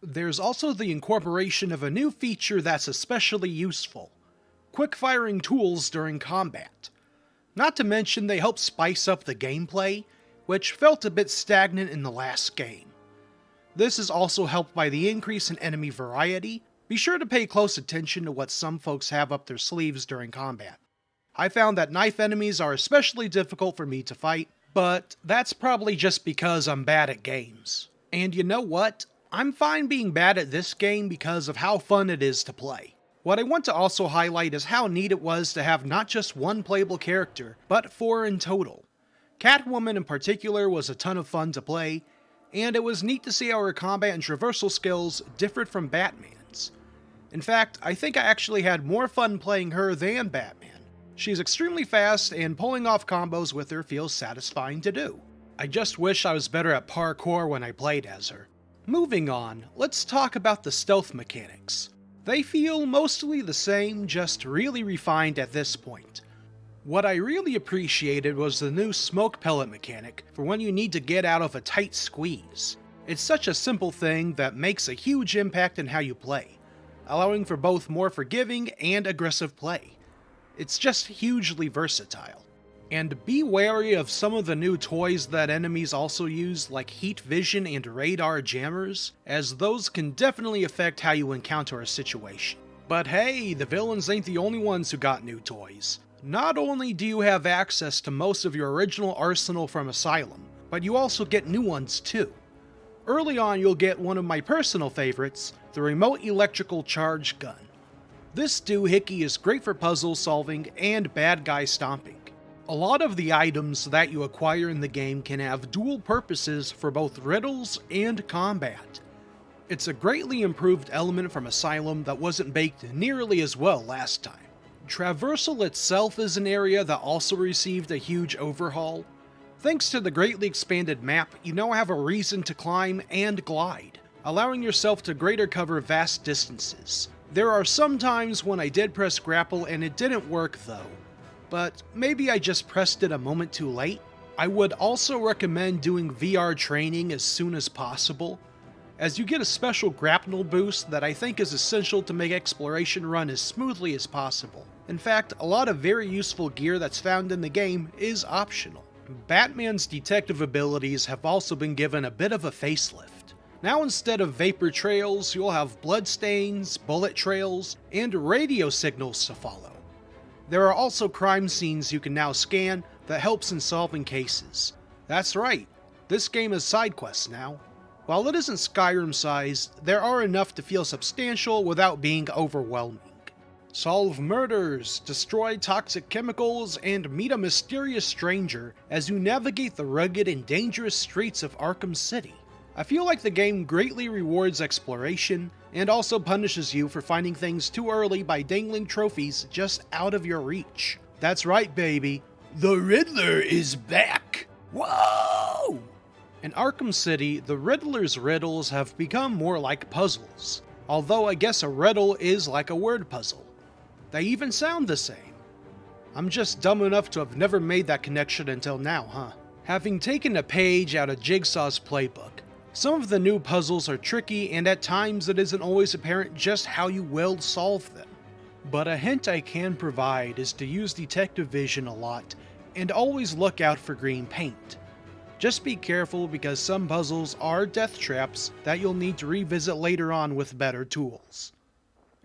There's also the incorporation of a new feature that's especially useful: quick-firing tools during combat. Not to mention they help spice up the gameplay, which felt a bit stagnant in the last game. This is also helped by the increase in enemy variety. Be sure to pay close attention to what some folks have up their sleeves during combat. I found that knife enemies are especially difficult for me to fight, but that's probably just because I'm bad at games. And you know what? I'm fine being bad at this game because of how fun it is to play. What I want to also highlight is how neat it was to have not just one playable character, but 4 in total. Catwoman in particular was a ton of fun to play, and it was neat to see how her combat and traversal skills differed from Batman's. In fact, I think I actually had more fun playing her than Batman. She's extremely fast, and pulling off combos with her feels satisfying to do. I just wish I was better at parkour when I played as her. Moving on, let's talk about the stealth mechanics. They feel mostly the same, just really refined at this point. What I really appreciated was the new smoke pellet mechanic for when you need to get out of a tight squeeze. It's such a simple thing that makes a huge impact in how you play, allowing for both more forgiving and aggressive play. It's just hugely versatile. And be wary of some of the new toys that enemies also use, like heat vision and radar jammers, as those can definitely affect how you encounter a situation. But hey, the villains ain't the only ones who got new toys. Not only do you have access to most of your original arsenal from Asylum, but you also get new ones too. Early on, you'll get one of my personal favorites, the remote electrical charge gun. This doohickey is great for puzzle solving and bad guy stomping. A lot of the items that you acquire in the game can have dual purposes for both riddles and combat. It's a greatly improved element from Asylum that wasn't baked nearly as well last time. Traversal itself is an area that also received a huge overhaul. Thanks to the greatly expanded map, you now have a reason to climb and glide. allowing yourself to greater cover vast distances. There are some times when I did press grapple and it didn't work though, but maybe I just pressed it a moment too late. I would also recommend doing VR training as soon as possible, as you get a special grapnel boost that I think is essential to make exploration run as smoothly as possible. In fact, a lot of very useful gear that's found in the game is optional. Batman's detective abilities have also been given a bit of a facelift. Now instead of vapor trails, you'll have bloodstains, bullet trails, and radio signals to follow. There are also crime scenes you can now scan that helps in solving cases. That's right, this game is side quests now. While it isn't Skyrim-sized, there are enough to feel substantial without being overwhelming. Solve murders, destroy toxic chemicals, and meet a mysterious stranger as you navigate the rugged and dangerous streets of Arkham City. I feel like the game greatly rewards exploration, and also punishes you for finding things too early by dangling trophies just out of your reach. That's right, baby. The Riddler is back! Whoa! In Arkham City, the Riddler's riddles have become more like puzzles. Although I guess a riddle is like a word puzzle. They even sound the same. I'm just dumb enough to have never made that connection until now, huh? Having taken a page out of Jigsaw's playbook, some of the new puzzles are tricky and at times it isn't always apparent just how you will solve them. But a hint I can provide is to use detective vision a lot and always look out for green paint. Just be careful because some puzzles are death traps that you'll need to revisit later on with better tools.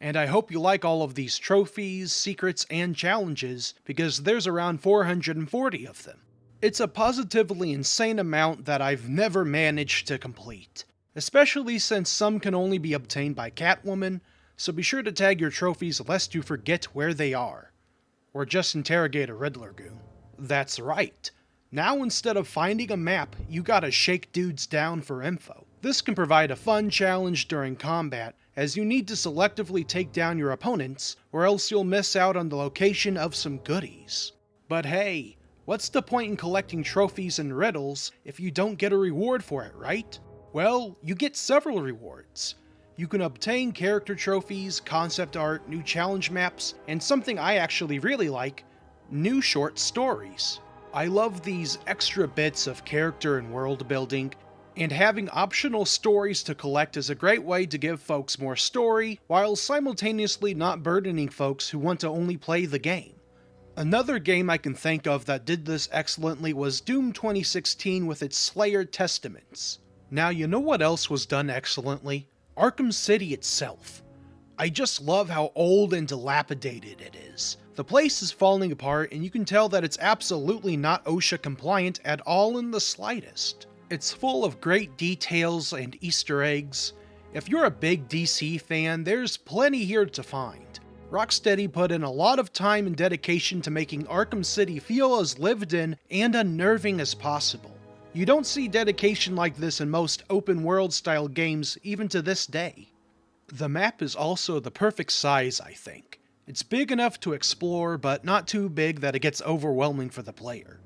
And I hope you like all of these trophies, secrets, and challenges because there's around 440 of them. It's a positively insane amount that I've never managed to complete, especially since some can only be obtained by Catwoman, so be sure to tag your trophies lest you forget where they are. Or just interrogate a Riddler goon. That's right. Now instead of finding a map, you gotta shake dudes down for info. This can provide a fun challenge during combat, as you need to selectively take down your opponents, or else you'll miss out on the location of some goodies. But hey, what's the point in collecting trophies and riddles if you don't get a reward for it, right? Well, you get several rewards. You can obtain character trophies, concept art, new challenge maps, and something I actually really like, new short stories. I love these extra bits of character and world building, and having optional stories to collect is a great way to give folks more story, while simultaneously not burdening folks who want to only play the game. Another game I can think of that did this excellently was Doom 2016 with its Slayer Testaments. Now you know what else was done excellently? Arkham City itself. I just love how old and dilapidated it is. The place is falling apart and you can tell that it's absolutely not OSHA compliant at all in the slightest. It's full of great details and Easter eggs. If you're a big DC fan, there's plenty here to find. Rocksteady put in a lot of time and dedication to making Arkham City feel as lived in and unnerving as possible. You don't see dedication like this in most open world style games even to this day. The map is also the perfect size, I think. It's big enough to explore, but not too big that it gets overwhelming for the player.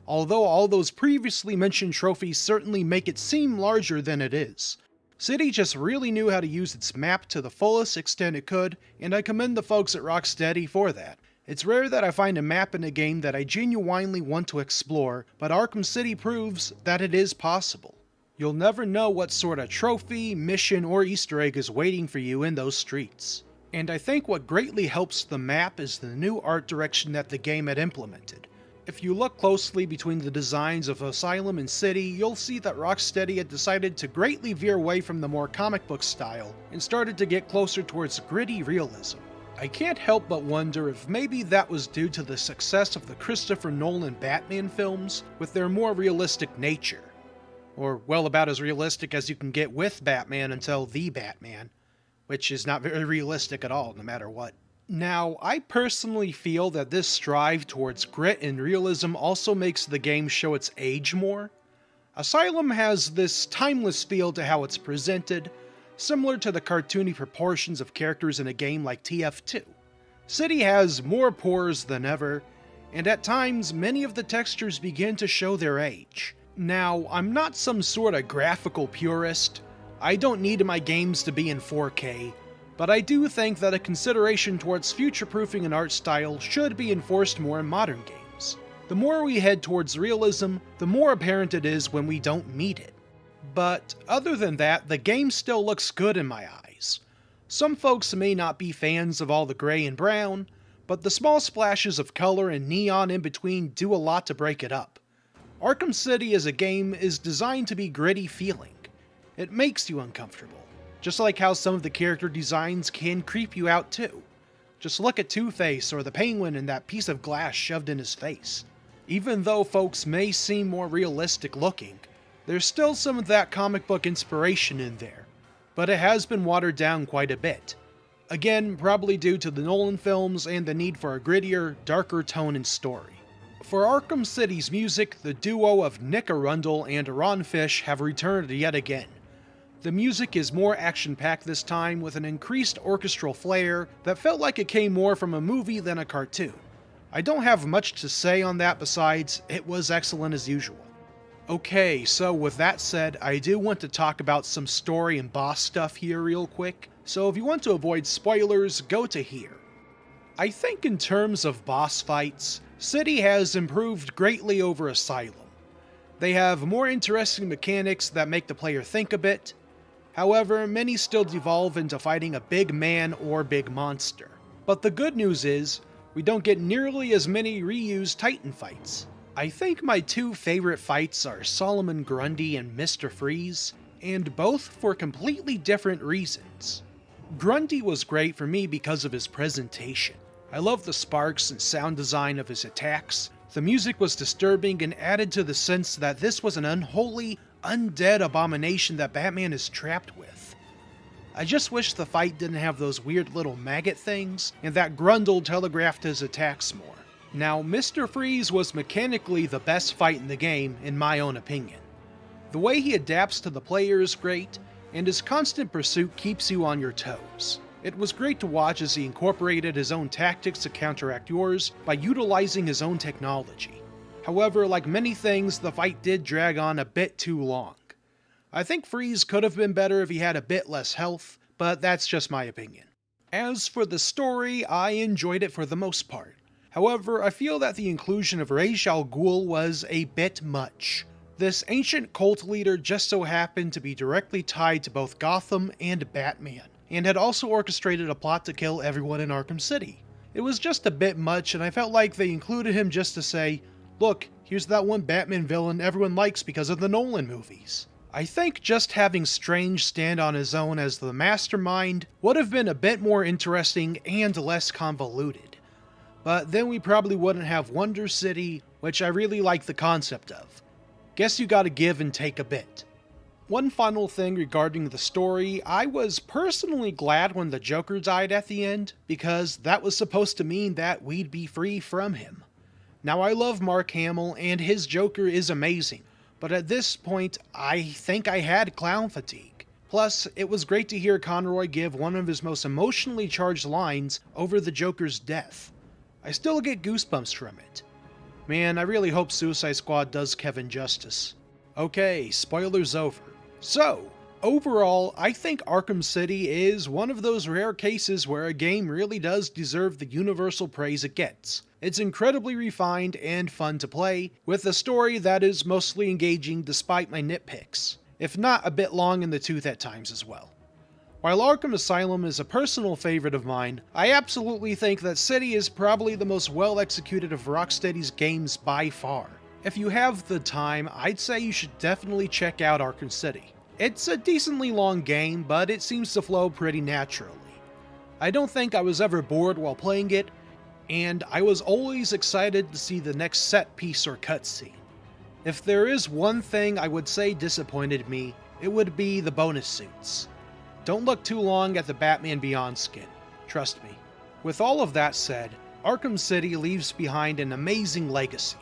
Although all those previously mentioned trophies certainly make it seem larger than it is. City just really knew how to use its map to the fullest extent it could, and I commend the folks at Rocksteady for that. It's rare that I find a map in a game that I genuinely want to explore, but Arkham City proves that it is possible. You'll never know what sort of trophy, mission, or Easter egg is waiting for you in those streets. And I think what greatly helps the map is the new art direction that the game had implemented. If you look closely between the designs of Asylum and City, you'll see that Rocksteady had decided to greatly veer away from the more comic book style and started to get closer towards gritty realism. I can't help but wonder if maybe that was due to the success of the Christopher Nolan Batman films with their more realistic nature. Or, well, about as realistic as you can get with Batman until The Batman, which is not very realistic at all, no matter what. Now, I personally feel that this strive towards grit and realism also makes the game show its age more. Asylum has this timeless feel to how it's presented, similar to the cartoony proportions of characters in a game like TF2. City has more pores than ever, and at times many of the textures begin to show their age. Now, I'm not some sort of graphical purist. I don't need my games to be in 4K, but I do think that a consideration towards future-proofing an art style should be enforced more in modern games. The more we head towards realism, the more apparent it is when we don't meet it. But other than that, the game still looks good in my eyes. Some folks may not be fans of all the gray and brown, but the small splashes of color and neon in between do a lot to break it up. Arkham City as a game is designed to be gritty feeling. It makes you uncomfortable, just like how some of the character designs can creep you out too. Just look at Two-Face or the Penguin and that piece of glass shoved in his face. Even though folks may seem more realistic looking, there's still some of that comic book inspiration in there, but it has been watered down quite a bit. Again, probably due to the Nolan films and the need for a grittier, darker tone and story. For Arkham City's music, the duo of Nick Arundel and Ron Fish have returned yet again. The music is more action-packed this time, with an increased orchestral flair that felt like it came more from a movie than a cartoon. I don't have much to say on that besides, it was excellent as usual. Okay, so with that said, I do want to talk about some story and boss stuff here real quick, so if you want to avoid spoilers, go to here. I think in terms of boss fights, City has improved greatly over Asylum. They have more interesting mechanics that make the player think a bit. However, many still devolve into fighting a big man or big monster. But the good news is, we don't get nearly as many reused Titan fights. I think my two favorite fights are Solomon Grundy and Mr. Freeze, and both for completely different reasons. Grundy was great for me because of his presentation. I love the sparks and sound design of his attacks. The music was disturbing and added to the sense that this was an unholy, undead abomination that Batman is trapped with. I just wish the fight didn't have those weird little maggot things, and that Grundle telegraphed his attacks more. Now, Mr. Freeze was mechanically the best fight in the game, in my own opinion. The way he adapts to the player is great, and his constant pursuit keeps you on your toes. It was great to watch as he incorporated his own tactics to counteract yours by utilizing his own technology. However, like many things, the fight did drag on a bit too long. I think Freeze could have been better if he had a bit less health, but that's just my opinion. As for the story, I enjoyed it for the most part. However, I feel that the inclusion of Ra's al Ghul was a bit much. This ancient cult leader just so happened to be directly tied to both Gotham and Batman, and had also orchestrated a plot to kill everyone in Arkham City. It was just a bit much, and I felt like they included him just to say, look, here's that one Batman villain everyone likes because of the Nolan movies. I think just having Strange stand on his own as the mastermind would have been a bit more interesting and less convoluted. But then we probably wouldn't have Wonder City, which I really like the concept of. Guess you gotta give and take a bit. One final thing regarding the story, I was personally glad when the Joker died at the end, because that was supposed to mean that we'd be free from him. Now I love Mark Hamill and his Joker is amazing, but at this point I think I had clown fatigue. Plus, it was great to hear Conroy give one of his most emotionally charged lines over the Joker's death. I still get goosebumps from it. Man, I really hope Suicide Squad does Kevin justice. Okay, spoilers over. So, overall, I think Arkham City is one of those rare cases where a game really does deserve the universal praise it gets. It's incredibly refined and fun to play, with a story that is mostly engaging despite my nitpicks, if not a bit long in the tooth at times as well. While Arkham Asylum is a personal favorite of mine, I absolutely think that City is probably the most well-executed of Rocksteady's games by far. If you have the time, I'd say you should definitely check out Arkham City. It's a decently long game, but it seems to flow pretty naturally. I don't think I was ever bored while playing it, and I was always excited to see the next set piece or cutscene. If there is one thing I would say disappointed me, it would be the bonus suits. Don't look too long at the Batman Beyond skin, trust me. With all of that said, Arkham City leaves behind an amazing legacy.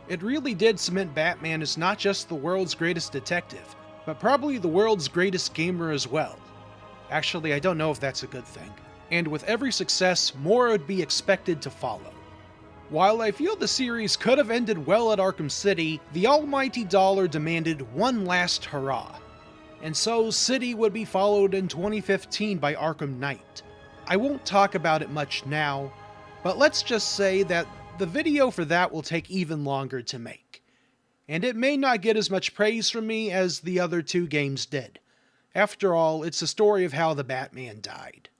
It really did cement Batman as not just the world's greatest detective, but probably the world's greatest gamer as well. Actually, I don't know if that's a good thing. And with every success, more would be expected to follow. While I feel the series could have ended well at Arkham City, the almighty dollar demanded one last hurrah. and so City would be followed in 2015 by Arkham Knight. I won't talk about it much now, but let's just say that the video for that will take even longer to make. And it may not get as much praise from me as the other two games did. After all, it's a story of how the Batman died.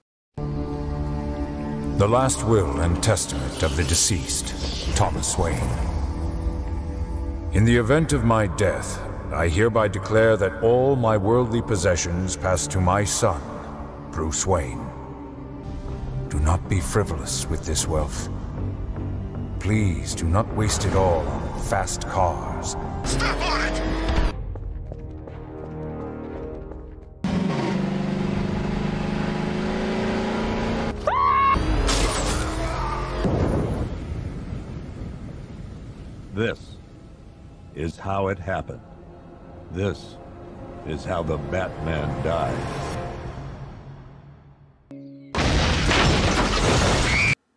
The last will and testament of the deceased, Thomas Wayne. In the event of my death, I hereby declare that all my worldly possessions pass to my son, Bruce Wayne. Do not be frivolous with this wealth. Please do not waste it all on fast cars. Step on it! This is how it happened. This is how the Batman died.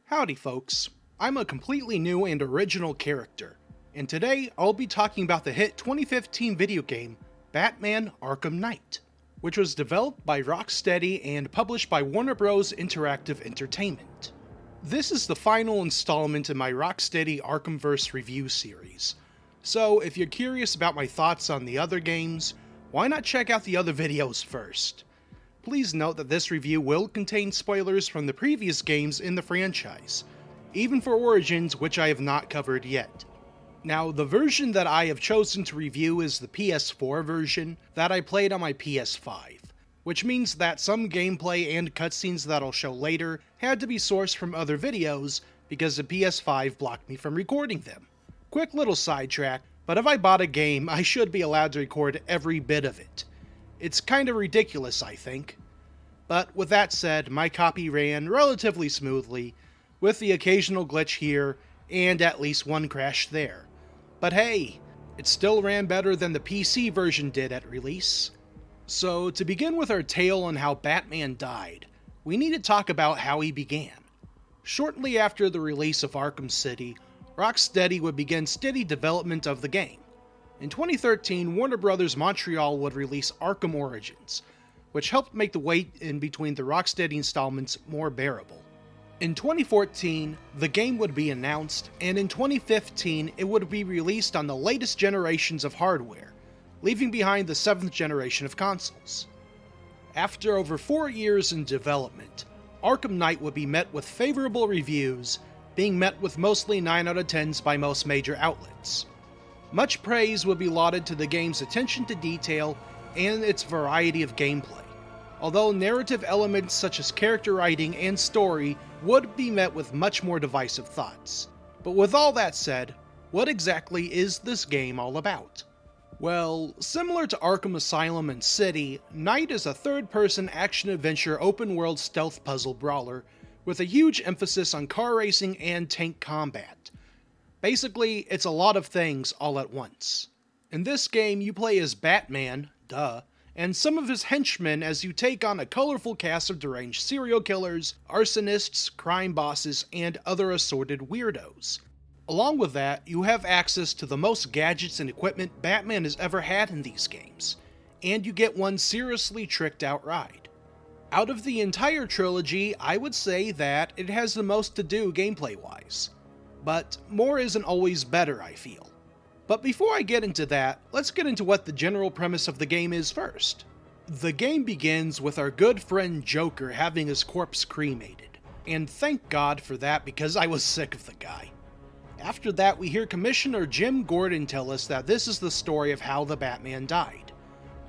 Howdy folks, I'm a completely new and original character, and today I'll be talking about the hit 2015 video game, Batman Arkham Knight, which was developed by Rocksteady and published by Warner Bros. Interactive Entertainment. This is the final installment in my Rocksteady Arkhamverse review series, so if you're curious about my thoughts on the other games, why not check out the other videos first? Please note that this review will contain spoilers from the previous games in the franchise, even for Origins, which I have not covered yet. Now, the version that I have chosen to review is the PS4 version that I played on my PS5, which means that some gameplay and cutscenes that I'll show later had to be sourced from other videos because the PS5 blocked me from recording them. Quick little sidetrack, but if I bought a game, I should be allowed to record every bit of it. It's kinda ridiculous, I think. But with that said, my copy ran relatively smoothly, with the occasional glitch here and at least one crash there. But hey, it still ran better than the PC version did at release. So to begin with our tale on how Batman died, we need to talk about how he began. Shortly after the release of Arkham City, Rocksteady would begin steady development of the game. In 2013, Warner Bros. Montreal would release Arkham Origins, which helped make the wait in between the Rocksteady installments more bearable. In 2014, the game would be announced, and in 2015 it would be released on the latest generations of hardware, leaving behind the 7th generation of consoles. After over 4 years in development, Arkham Knight would be met with favorable reviews, being met with mostly 9 out of 10s by most major outlets. Much praise would be lauded to the game's attention to detail and its variety of gameplay, although narrative elements such as character writing and story would be met with much more divisive thoughts. But with all that said, what exactly is this game all about? Well, similar to Arkham Asylum and City, Knight is a third-person action-adventure open-world stealth puzzle brawler with a huge emphasis on car racing and tank combat. Basically, it's a lot of things all at once. In this game, you play as Batman, and some of his henchmen as you take on a colorful cast of deranged serial killers, arsonists, crime bosses, and other assorted weirdos. Along with that, you have access to the most gadgets and equipment Batman has ever had in these games, and you get one seriously tricked out ride. Out of the entire trilogy, I would say that it has the most to do gameplay-wise. But more isn't always better, I feel. But before I get into that, let's get into what the general premise of the game is first. The game begins with our good friend Joker having his corpse cremated, and thank God for that because I was sick of the guy. After that, we hear Commissioner Jim Gordon tell us that this is the story of how the Batman died.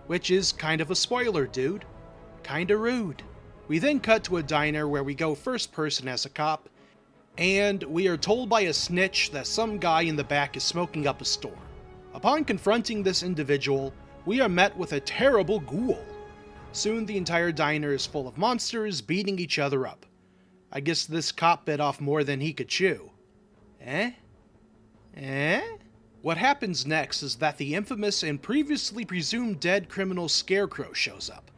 Which is kind of a spoiler, dude. Kinda rude. We then cut to a diner where we go first person as a cop, and we are told by a snitch that some guy in the back is smoking up a store. Upon confronting this individual, we are met with a terrible ghoul. Soon the entire diner is full of monsters beating each other up. I guess this cop bit off more than he could chew. What happens next is that the infamous and previously presumed dead criminal Scarecrow shows up,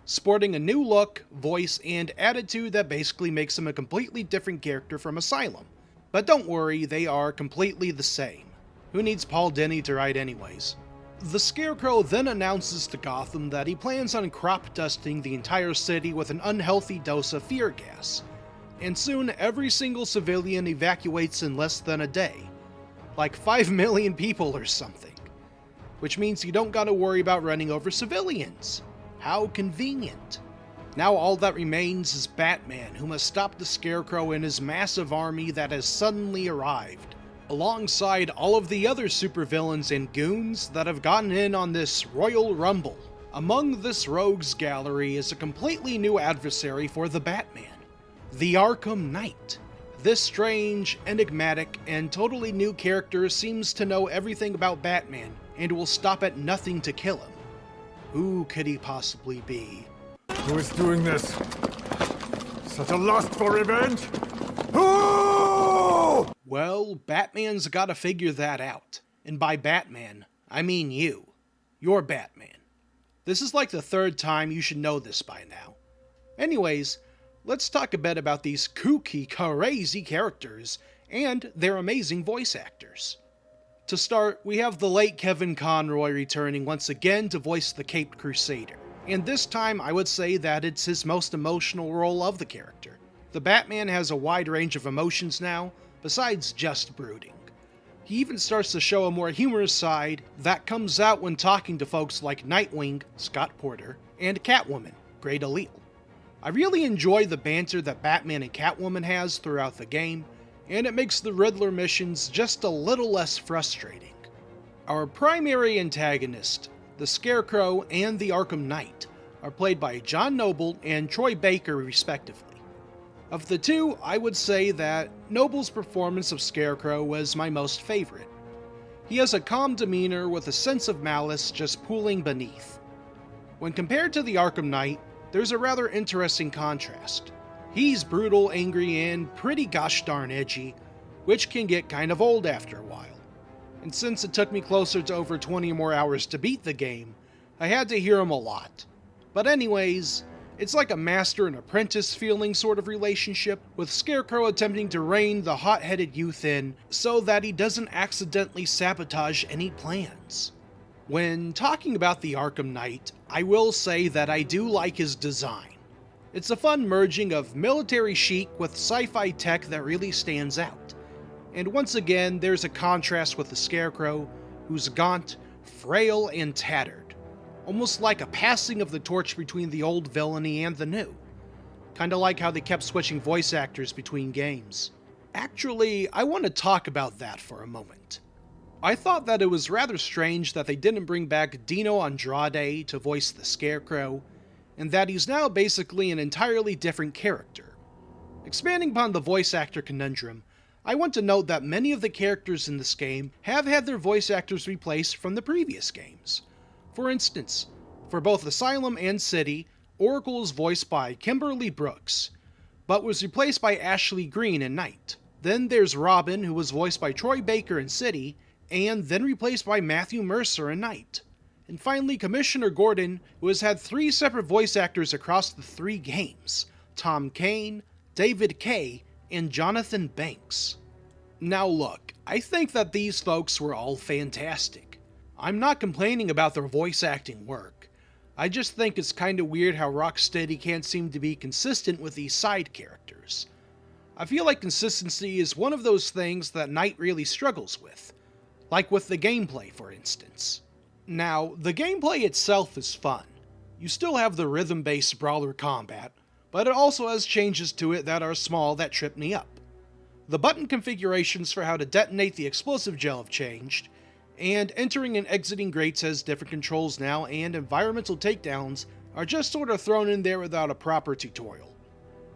sporting a new look, voice, and attitude that basically makes him a completely different character from Asylum. But don't worry, they are completely the same. Who needs Paul Dini to write anyways? The Scarecrow then announces to Gotham that he plans on crop dusting the entire city with an unhealthy dose of fear gas, and soon every single civilian evacuates in less than a day. Like 5 million people or something. Which means you don't gotta worry about running over civilians. How convenient. Now all that remains is Batman, who must stop the Scarecrow and his massive army that has suddenly arrived, alongside all of the other supervillains and goons that have gotten in on this Royal Rumble. Among this rogues gallery is a completely new adversary for the Batman, the Arkham Knight. This strange, enigmatic, and totally new character seems to know everything about Batman and will stop at nothing to kill him. Who could he possibly be? Who is doing this? Such a lust for revenge? Who? Well, Batman's gotta figure that out. And by Batman, I mean you. You're Batman. This is like the third time you should know this by now. Anyways, let's talk a bit about these kooky, crazy characters and their amazing voice actors. To start, we have the late Kevin Conroy returning once again to voice the Caped Crusader. And this time I would say that it's his most emotional role of the character. The Batman has a wide range of emotions now, besides just brooding. He even starts to show a more humorous side that comes out when talking to folks like Nightwing, Scott Porter, and Catwoman, Grey DeLisle. I really enjoy the banter that Batman and Catwoman has throughout the game, and it makes the Riddler missions just a little less frustrating. Our primary antagonist, the Scarecrow and the Arkham Knight, are played by John Noble and Troy Baker respectively. Of the two, I would say that Noble's performance of Scarecrow was my most favorite. He has a calm demeanor with a sense of malice just pooling beneath. When compared to the Arkham Knight, there's a rather interesting contrast. He's brutal, angry, and pretty gosh darn edgy, which can get kind of old after a while. And since it took me closer to over 20 more hours to beat the game, I had to hear him a lot. But anyways, it's like a master and apprentice feeling sort of relationship, with Scarecrow attempting to rein the hot-headed youth in so that he doesn't accidentally sabotage any plans. When talking about the Arkham Knight, I will say that I do like his design. It's a fun merging of military chic with sci-fi tech that really stands out. And once again, there's a contrast with the Scarecrow, who's gaunt, frail, and tattered. Almost like a passing of the torch between the old villainy and the new. Kinda like how they kept switching voice actors between games. Actually, I want to talk about that for a moment. I thought that it was rather strange that they didn't bring back Dino Andrade to voice the Scarecrow, and that he's now basically an entirely different character. Expanding upon the voice actor conundrum, I want to note that many of the characters in this game have had their voice actors replaced from the previous games. For instance, for both Asylum and City, Oracle is voiced by Kimberly Brooks, but was replaced by Ashley Greene in Night. Then there's Robin, who was voiced by Troy Baker in City, and then replaced by Matthew Mercer in Night. And finally, Commissioner Gordon, who has had 3 separate voice actors across the 3 games: Tom Kane, David Kay, and Jonathan Banks. Now look, I think that these folks were all fantastic. I'm not complaining about their voice acting work. I just think it's kinda weird how Rocksteady can't seem to be consistent with these side characters. I feel like consistency is one of those things that Knight really struggles with. Like with the gameplay, for instance. Now, the gameplay itself is fun. You still have the rhythm-based brawler combat, but it also has changes to it that are small that trip me up. The button configurations for how to detonate the explosive gel have changed, and entering and exiting grates has different controls now, and environmental takedowns are just sort of thrown in there without a proper tutorial.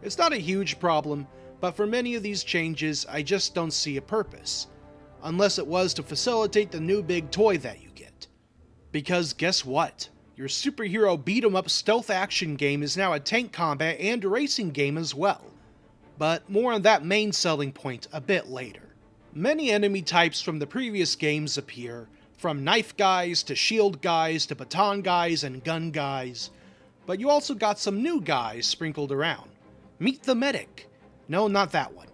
It's not a huge problem, but for many of these changes, I just don't see a purpose. Unless it was to facilitate the new big toy that you get. Because guess what? Your superhero beat-em-up stealth action game is now a tank combat and racing game as well. But more on that main selling point a bit later. Many enemy types from the previous games appear, from knife guys to shield guys to baton guys and gun guys, but you also got some new guys sprinkled around. Meet the Medic. No, not that one.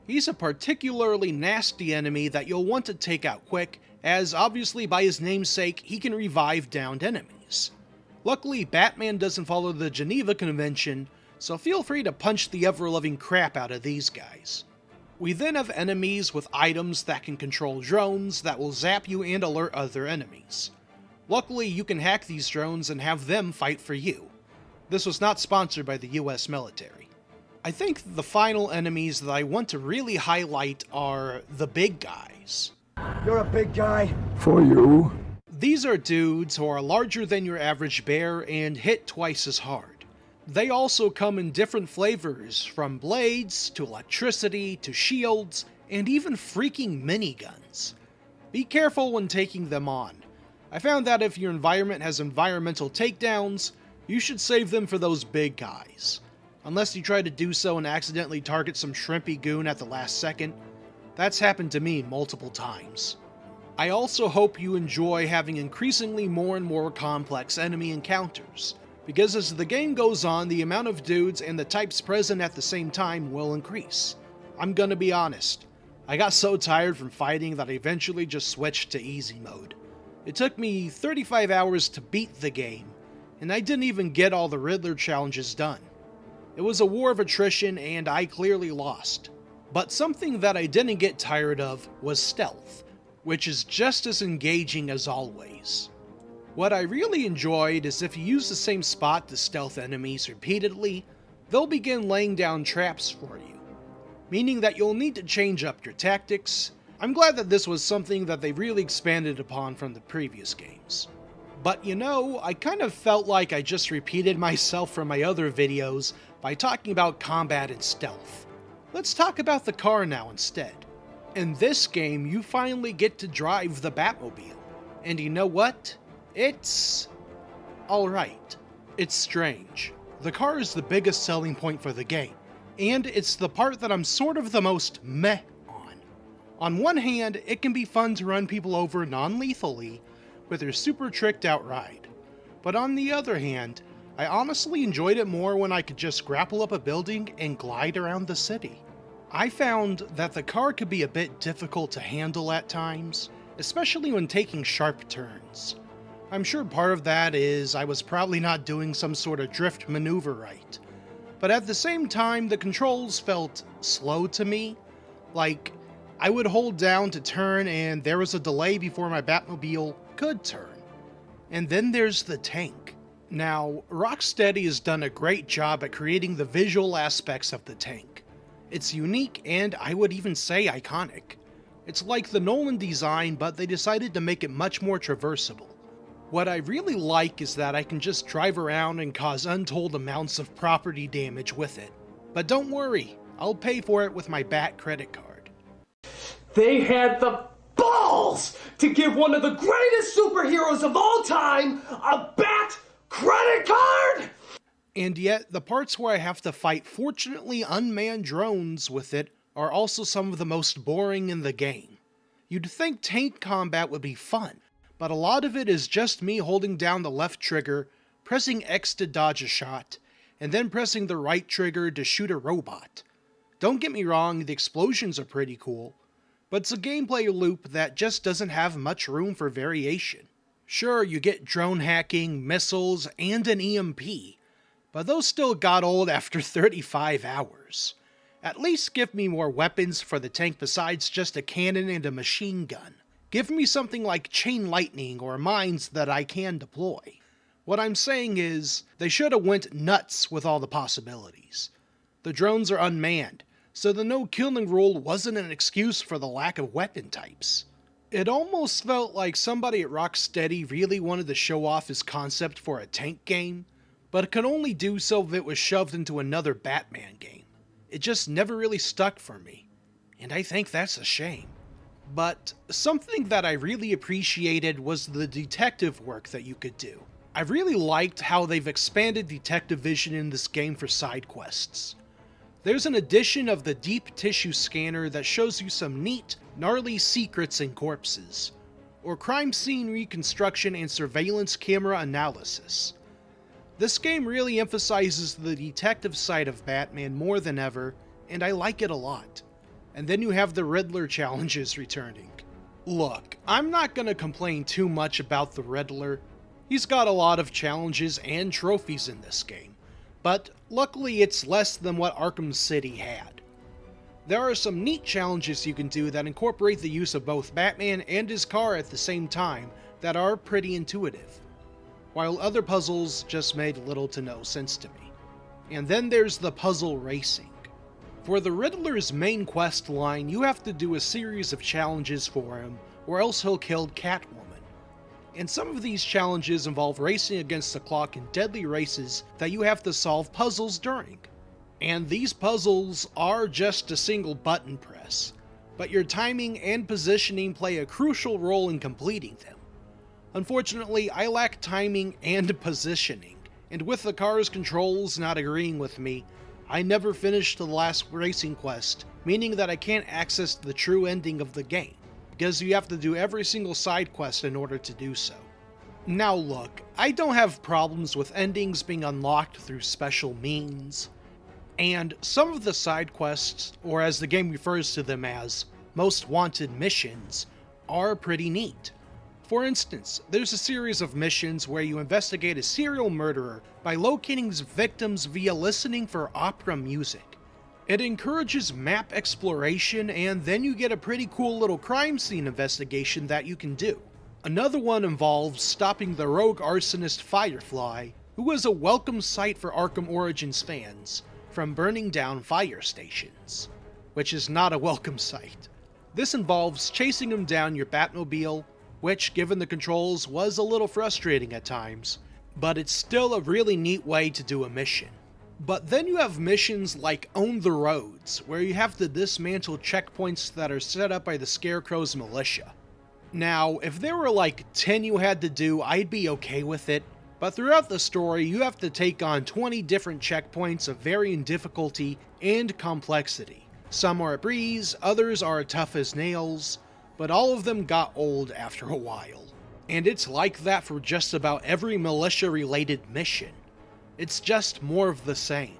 He's a particularly nasty enemy that you'll want to take out quick as obviously by his namesake, he can revive downed enemies. Luckily, Batman doesn't follow the Geneva Convention, so feel free to punch the ever-loving crap out of these guys. We then have enemies with items that can control drones that will zap you and alert other enemies. Luckily, you can hack these drones and have them fight for you. This was not sponsored by the US military. I think the final enemies that I want to really highlight are the big guys. You're a big guy. For you. These are dudes who are larger than your average bear and hit twice as hard. They also come in different flavors, from blades, to electricity, to shields, and even freaking miniguns. Be careful when taking them on. I found that if your environment has environmental takedowns, you should save them for those big guys. Unless you try to do so and accidentally target some shrimpy goon at the last second. That's happened to me multiple times. I also hope you enjoy having increasingly more and more complex enemy encounters, because as the game goes on, the amount of dudes and the types present at the same time will increase. I'm gonna be honest, I got so tired from fighting that I eventually just switched to easy mode. It took me 35 hours to beat the game, and I didn't even get all the Riddler challenges done. It was a war of attrition and I clearly lost. But something that I didn't get tired of was stealth, which is just as engaging as always. What I really enjoyed is if you use the same spot to stealth enemies repeatedly, they'll begin laying down traps for you, meaning that you'll need to change up your tactics. I'm glad that this was something that they really expanded upon from the previous games. But you know, I kind of felt like I just repeated myself from my other videos by talking about combat and stealth. Let's talk about the car now instead. In this game, you finally get to drive the Batmobile. And you know what? It's alright. It's strange. The car is the biggest selling point for the game, and it's the part that I'm sort of the most meh on. On one hand, it can be fun to run people over non-lethally with your super tricked out ride. But on the other hand, I honestly enjoyed it more when I could just grapple up a building and glide around the city. I found that the car could be a bit difficult to handle at times, especially when taking sharp turns. I'm sure part of that is I was probably not doing some sort of drift maneuver right. But at the same time, the controls felt slow to me. Like, I would hold down to turn and there was a delay before my Batmobile could turn. And then there's the tank. Now, Rocksteady has done a great job at creating the visual aspects of the tank. It's unique and I would even say iconic. It's like the Nolan design, but they decided to make it much more traversable. What I really like is that I can just drive around and cause untold amounts of property damage with it. But don't worry, I'll pay for it with my Bat credit card. They had the balls to give one of the greatest superheroes of all time a Bat credit card! And yet, the parts where I have to fight fortunately unmanned drones with it are also some of the most boring in the game. You'd think tank combat would be fun, but a lot of it is just me holding down the left trigger, pressing X to dodge a shot, and then pressing the right trigger to shoot a robot. Don't get me wrong, the explosions are pretty cool, but it's a gameplay loop that just doesn't have much room for variation. Sure, you get drone hacking, missiles, and an EMP, but those still got old after 35 hours. At least give me more weapons for the tank besides just a cannon and a machine gun. Give me something like chain lightning or mines that I can deploy. What I'm saying is, they should have went nuts with all the possibilities. The drones are unmanned, so the no killing rule wasn't an excuse for the lack of weapon types. It almost felt like somebody at Rocksteady really wanted to show off his concept for a tank game, but it could only do so if it was shoved into another Batman game. It just never really stuck for me, and I think that's a shame. But something that I really appreciated was the detective work that you could do. I really liked how they've expanded detective vision in this game for side quests. There's an addition of the deep tissue scanner that shows you some neat, gnarly secrets in corpses, or crime scene reconstruction and surveillance camera analysis. This game really emphasizes the detective side of Batman more than ever, and I like it a lot. And then you have the Riddler challenges returning. Look, I'm not gonna complain too much about the Riddler. He's got a lot of challenges and trophies in this game, but luckily it's less than what Arkham City had. There are some neat challenges you can do that incorporate the use of both Batman and his car at the same time that are pretty intuitive, while other puzzles just made little to no sense to me. And then there's the puzzle racing. For the Riddler's main quest line, you have to do a series of challenges for him, or else he'll kill Catwoman. And some of these challenges involve racing against the clock in deadly races that you have to solve puzzles during. And these puzzles are just a single button press, but your timing and positioning play a crucial role in completing them. Unfortunately, I lack timing and positioning, and with the car's controls not agreeing with me, I never finished the last racing quest, meaning that I can't access the true ending of the game, because you have to do every single side quest in order to do so. Now look, I don't have problems with endings being unlocked through special means, and some of the side quests, or as the game refers to them as, most wanted missions, are pretty neat. For instance, there's a series of missions where you investigate a serial murderer by locating his victims via listening for opera music. It encourages map exploration, and then you get a pretty cool little crime scene investigation that you can do. Another one involves stopping the rogue arsonist Firefly, who was a welcome sight for Arkham Origins fans, from burning down fire stations, which is not a welcome sight. This involves chasing him down your Batmobile, which, given the controls, was a little frustrating at times, but it's still a really neat way to do a mission. But then you have missions like Own the Roads, where you have to dismantle checkpoints that are set up by the Scarecrow's militia. Now, if there were like 10 you had to do, I'd be okay with it, but throughout the story you have to take on 20 different checkpoints of varying difficulty and complexity. Some are a breeze, others are tough as nails, but all of them got old after a while. And it's like that for just about every militia-related mission. It's just more of the same.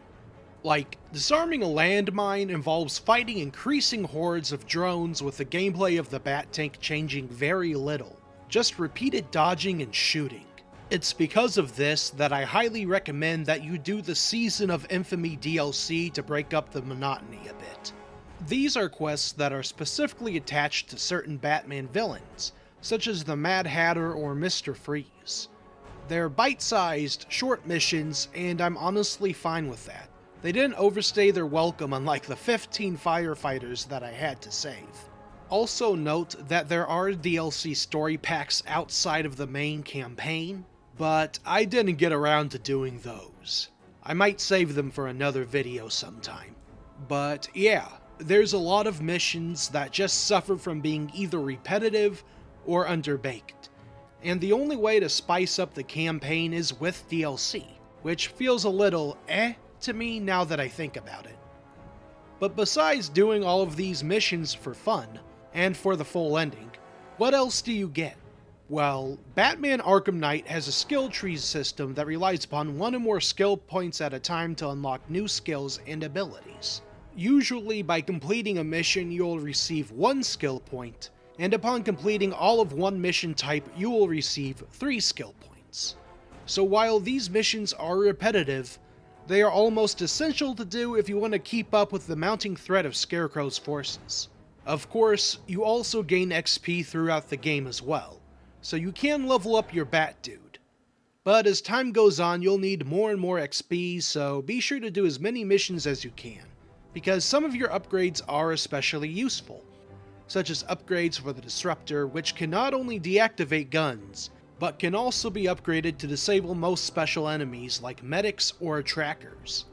Like, disarming a landmine involves fighting increasing hordes of drones with the gameplay of the Bat Tank changing very little, just repeated dodging and shooting. It's because of this that I highly recommend that you do the Season of Infamy DLC to break up the monotony a bit. These are quests that are specifically attached to certain Batman villains, such as the Mad Hatter or Mr. Freeze. They're bite-sized, short missions, and I'm honestly fine with that. They didn't overstay their welcome unlike the 15 firefighters that I had to save. Also note that there are DLC story packs outside of the main campaign, but I didn't get around to doing those. I might save them for another video sometime. But yeah, there's a lot of missions that just suffer from being either repetitive or underbaked, and the only way to spice up the campaign is with DLC, which feels a little to me now that I think about it. But besides doing all of these missions for fun, and for the full ending, what else do you get? Well, Batman Arkham Knight has a skill tree system that relies upon one or more skill points at a time to unlock new skills and abilities. Usually by completing a mission you'll receive 1 skill point, and upon completing all of one mission type you will receive 3 skill points. So while these missions are repetitive, they are almost essential to do if you want to keep up with the mounting threat of Scarecrow's forces. Of course, you also gain XP throughout the game as well, so you can level up your Bat Dude. But as time goes on you'll need more and more XP, so be sure to do as many missions as you can, because some of your upgrades are especially useful, such as upgrades for the Disruptor, which can not only deactivate guns, but can also be upgraded to disable most special enemies like medics or trackers.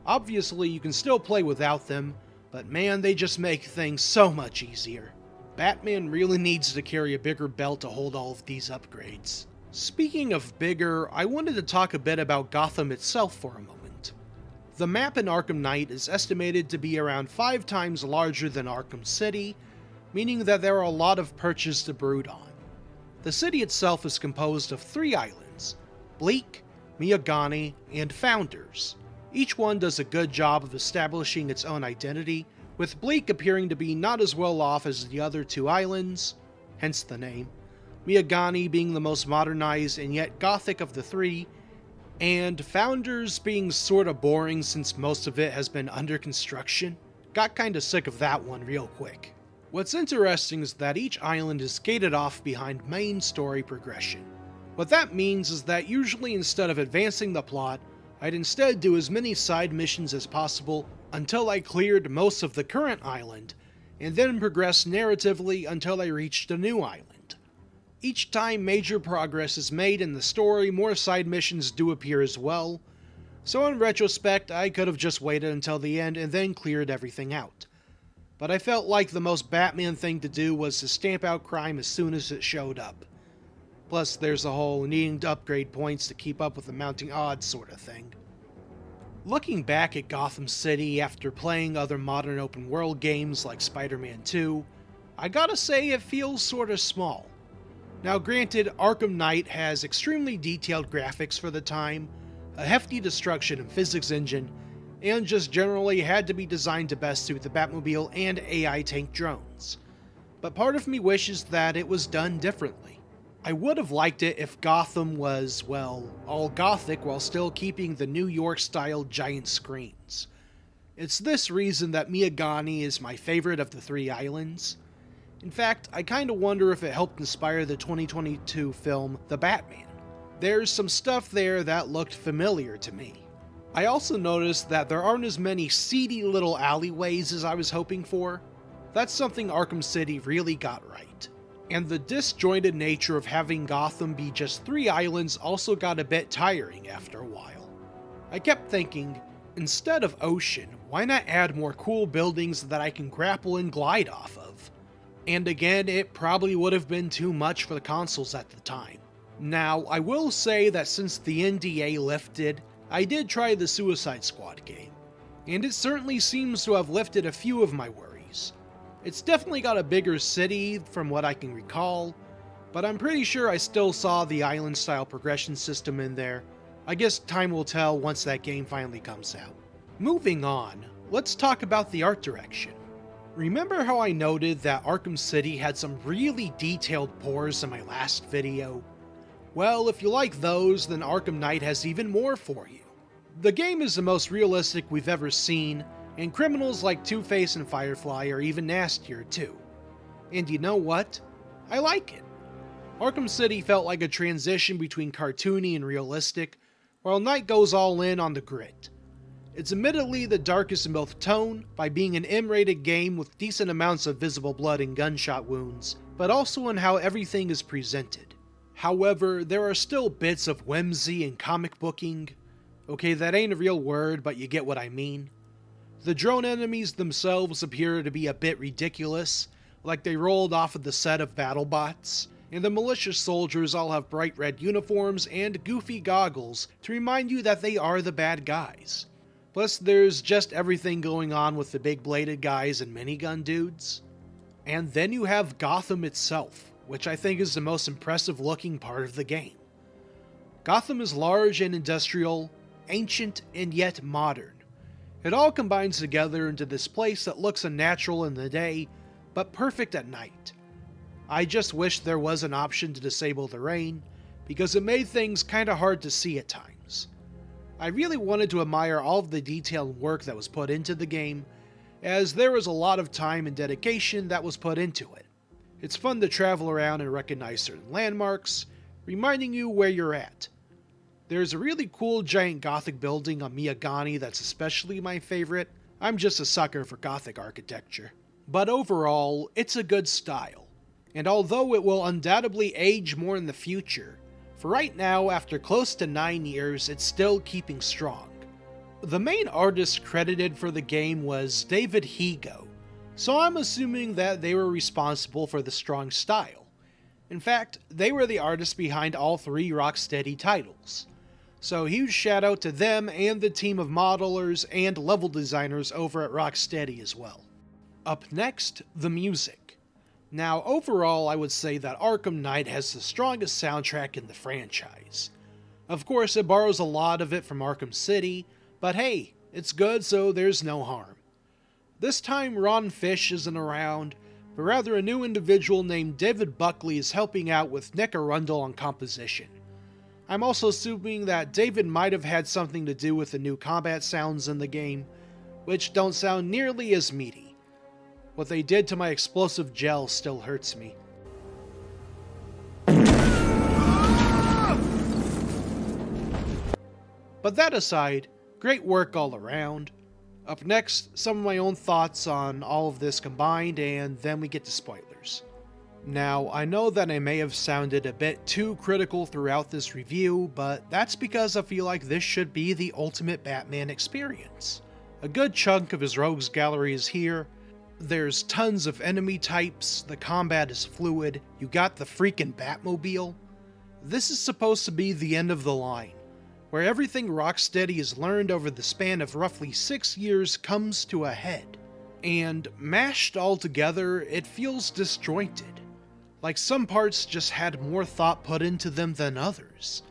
Obviously you can still play without them, but man, they just make things so much easier. Batman really needs to carry a bigger belt to hold all of these upgrades. Speaking of bigger, I wanted to talk a bit about Gotham itself for a moment. The map in Arkham Knight is estimated to be around 5 times larger than Arkham City, meaning that there are a lot of perches to brood on. The city itself is composed of 3 islands, Bleak, Miagani, and Founders. Each one does a good job of establishing its own identity, with Bleak appearing to be not as well off as the other 2 islands, hence the name, Miyagani being the most modernized and yet gothic of the three, and Founders being sorta boring since most of it has been under construction. Got kinda sick of that one real quick. What's interesting is that each island is gated off behind main story progression. What that means is that usually instead of advancing the plot, I'd instead do as many side missions as possible until I cleared most of the current island, and then progress narratively until I reached a new island. Each time major progress is made in the story, more side missions do appear as well, so in retrospect I could have just waited until the end and then cleared everything out. But I felt like the most Batman thing to do was to stamp out crime as soon as it showed up. Plus there's the whole needing to upgrade points to keep up with the mounting odds sort of thing. Looking back at Gotham City after playing other modern open world games like Spider-Man 2, I gotta say it feels sorta small. Now granted, Arkham Knight has extremely detailed graphics for the time, a hefty destruction and physics engine, and just generally had to be designed to best suit the Batmobile and AI tank drones. But part of me wishes that it was done differently. I would have liked it if Gotham was, well, all gothic while still keeping the New York-style giant screens. It's this reason that Miyagani is my favorite of the three islands. In fact, I kinda wonder if it helped inspire the 2022 film The Batman. There's some stuff there that looked familiar to me. I also noticed that there aren't as many seedy little alleyways as I was hoping for. That's something Arkham City really got right. And the disjointed nature of having Gotham be just three islands also got a bit tiring after a while. I kept thinking, instead of ocean, why not add more cool buildings that I can grapple and glide off of? And again, it probably would have been too much for the consoles at the time. Now, I will say that since the NDA lifted, I did try the Suicide Squad game, and it certainly seems to have lifted a few of my worries. It's definitely got a bigger city from what I can recall, but I'm pretty sure I still saw the island-style progression system in there. I guess time will tell once that game finally comes out. Moving on, let's talk about the art direction. Remember how I noted that Arkham City had some really detailed pores in my last video? Well, if you like those, then Arkham Knight has even more for you. The game is the most realistic we've ever seen, and criminals like Two-Face and Firefly are even nastier too. And you know what? I like it. Arkham City felt like a transition between cartoony and realistic, while Knight goes all in on the grit. It's admittedly the darkest in both tone, by being an M-rated game with decent amounts of visible blood and gunshot wounds, but also in how everything is presented. However, there are still bits of whimsy and comic booking. Okay, that ain't a real word, but you get what I mean. The drone enemies themselves appear to be a bit ridiculous, like they rolled off of the set of BattleBots, and the malicious soldiers all have bright red uniforms and goofy goggles to remind you that they are the bad guys. Plus, there's just everything going on with the big bladed guys and minigun dudes. And then you have Gotham itself, which I think is the most impressive looking part of the game. Gotham is large and industrial, ancient and yet modern. It all combines together into this place that looks unnatural in the day, but perfect at night. I just wish there was an option to disable the rain, because it made things kinda hard to see at times. I really wanted to admire all of the detailed work that was put into the game, as there was a lot of time and dedication that was put into it. It's fun to travel around and recognize certain landmarks, reminding you where you're at. There's a really cool giant gothic building on Miyagani that's especially my favorite. I'm just a sucker for gothic architecture. But overall, it's a good style. And although it will undoubtedly age more in the future, for right now, after close to 9 years, it's still keeping strong. The main artist credited for the game was David Higo, so I'm assuming that they were responsible for the strong style. In fact, they were the artists behind all 3 Rocksteady titles. So huge shout out to them and the team of modelers and level designers over at Rocksteady as well. Up next, the music. Now overall I would say that Arkham Knight has the strongest soundtrack in the franchise. Of course it borrows a lot of it from Arkham City, but hey, it's good so there's no harm. This time Ron Fish isn't around, but rather a new individual named David Buckley is helping out with Nick Arundel on composition. I'm also assuming that David might have had something to do with the new combat sounds in the game, which don't sound nearly as meaty. What they did to my explosive gel still hurts me. But that aside, great work all around. Up next, some of my own thoughts on all of this combined, and then we get to spoilers. Now, I know that I may have sounded a bit too critical throughout this review, but that's because I feel like this should be the ultimate Batman experience. A good chunk of his rogues gallery is here. There's tons of enemy types, the combat is fluid, you got the freaking Batmobile. This is supposed to be the end of the line, where everything Rocksteady has learned over the span of roughly 6 years comes to a head. And mashed all together, it feels disjointed. Like some parts just had more thought put into them than others.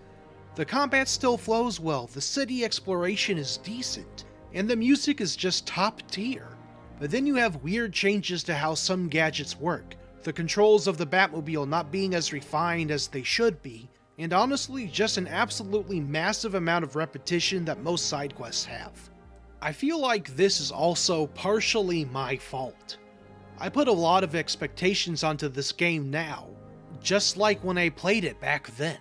The combat still flows well, the city exploration is decent, and the music is just top tier. But then you have weird changes to how some gadgets work, the controls of the Batmobile not being as refined as they should be, and honestly just an absolutely massive amount of repetition that most side quests have. I feel like this is also partially my fault. I put a lot of expectations onto this game now, just like when I played it back then.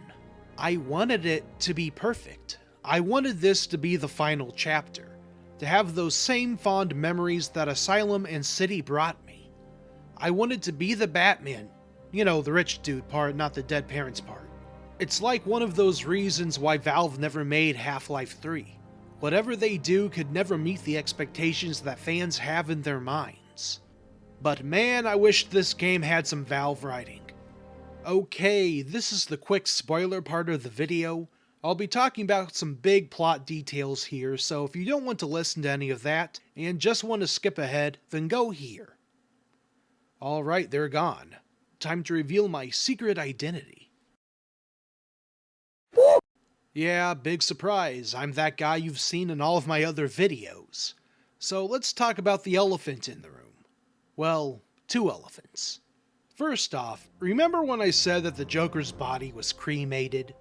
I wanted it to be perfect. I wanted this to be the final chapter, to have those same fond memories that Asylum and City brought me. I wanted to be the Batman, you know, the rich dude part, not the dead parents part. It's like one of those reasons why Valve never made Half-Life 3. Whatever they do could never meet the expectations that fans have in their minds. But man, I wish this game had some Valve writing. Okay, this is the quick spoiler part of the video. I'll be talking about some big plot details here, so if you don't want to listen to any of that, and just want to skip ahead, then go here. Alright, they're gone. Time to reveal my secret identity. Yeah, big surprise, I'm that guy you've seen in all of my other videos. So let's talk about the elephant in the room. Well, two elephants. First off, remember when I said that the Joker's body was cremated?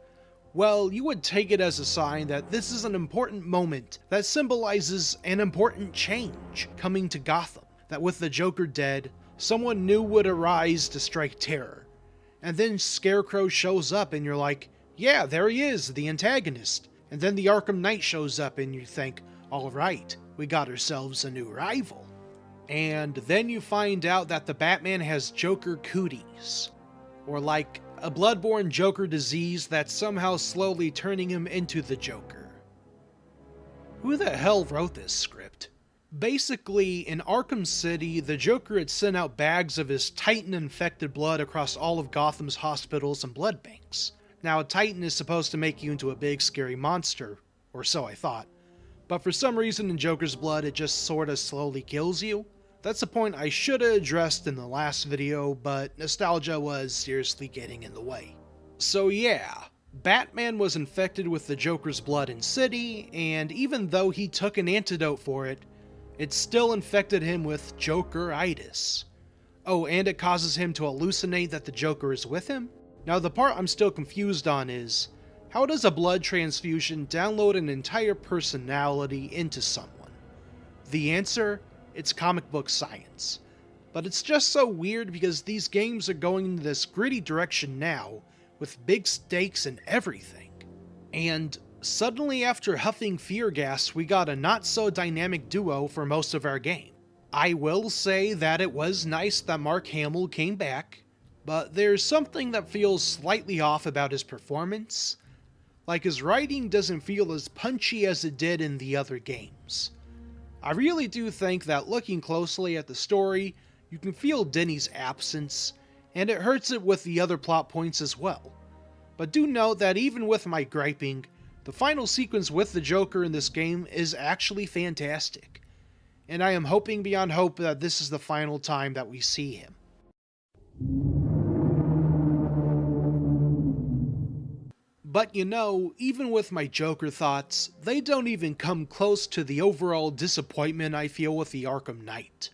Well, you would take it as a sign that this is an important moment that symbolizes an important change coming to Gotham. That with the Joker dead, someone new would arise to strike terror. And then Scarecrow shows up and you're like, yeah, there he is, the antagonist. And then the Arkham Knight shows up and you think, alright, we got ourselves a new rival. And then you find out that the Batman has Joker cooties. Or like a bloodborne Joker disease that's somehow slowly turning him into the Joker. Who the hell wrote this script? Basically, in Arkham City, the Joker had sent out bags of his Titan-infected blood across all of Gotham's hospitals and blood banks. Now, a Titan is supposed to make you into a big scary monster, or so I thought. But for some reason in Joker's blood, it just sorta slowly kills you. That's a point I shoulda addressed in the last video, but nostalgia was seriously getting in the way. So yeah, Batman was infected with the Joker's blood in City, and even though he took an antidote for it, it still infected him with Jokeritis. Oh, and it causes him to hallucinate that the Joker is with him? Now the part I'm still confused on is, how does a blood transfusion download an entire personality into someone? The answer? It's comic book science. But it's just so weird because these games are going in this gritty direction now, with big stakes and everything. And suddenly after huffing fear gas, we got a not so dynamic duo for most of our game. I will say that it was nice that Mark Hamill came back, but there's something that feels slightly off about his performance. Like his writing doesn't feel as punchy as it did in the other games. I really do think that looking closely at the story, you can feel Denny's absence, and it hurts it with the other plot points as well. But do note that even with my griping, the final sequence with the Joker in this game is actually fantastic. And I am hoping beyond hope that this is the final time that we see him. But you know, even with my Joker thoughts, they don't even come close to the overall disappointment I feel with the Arkham Knight.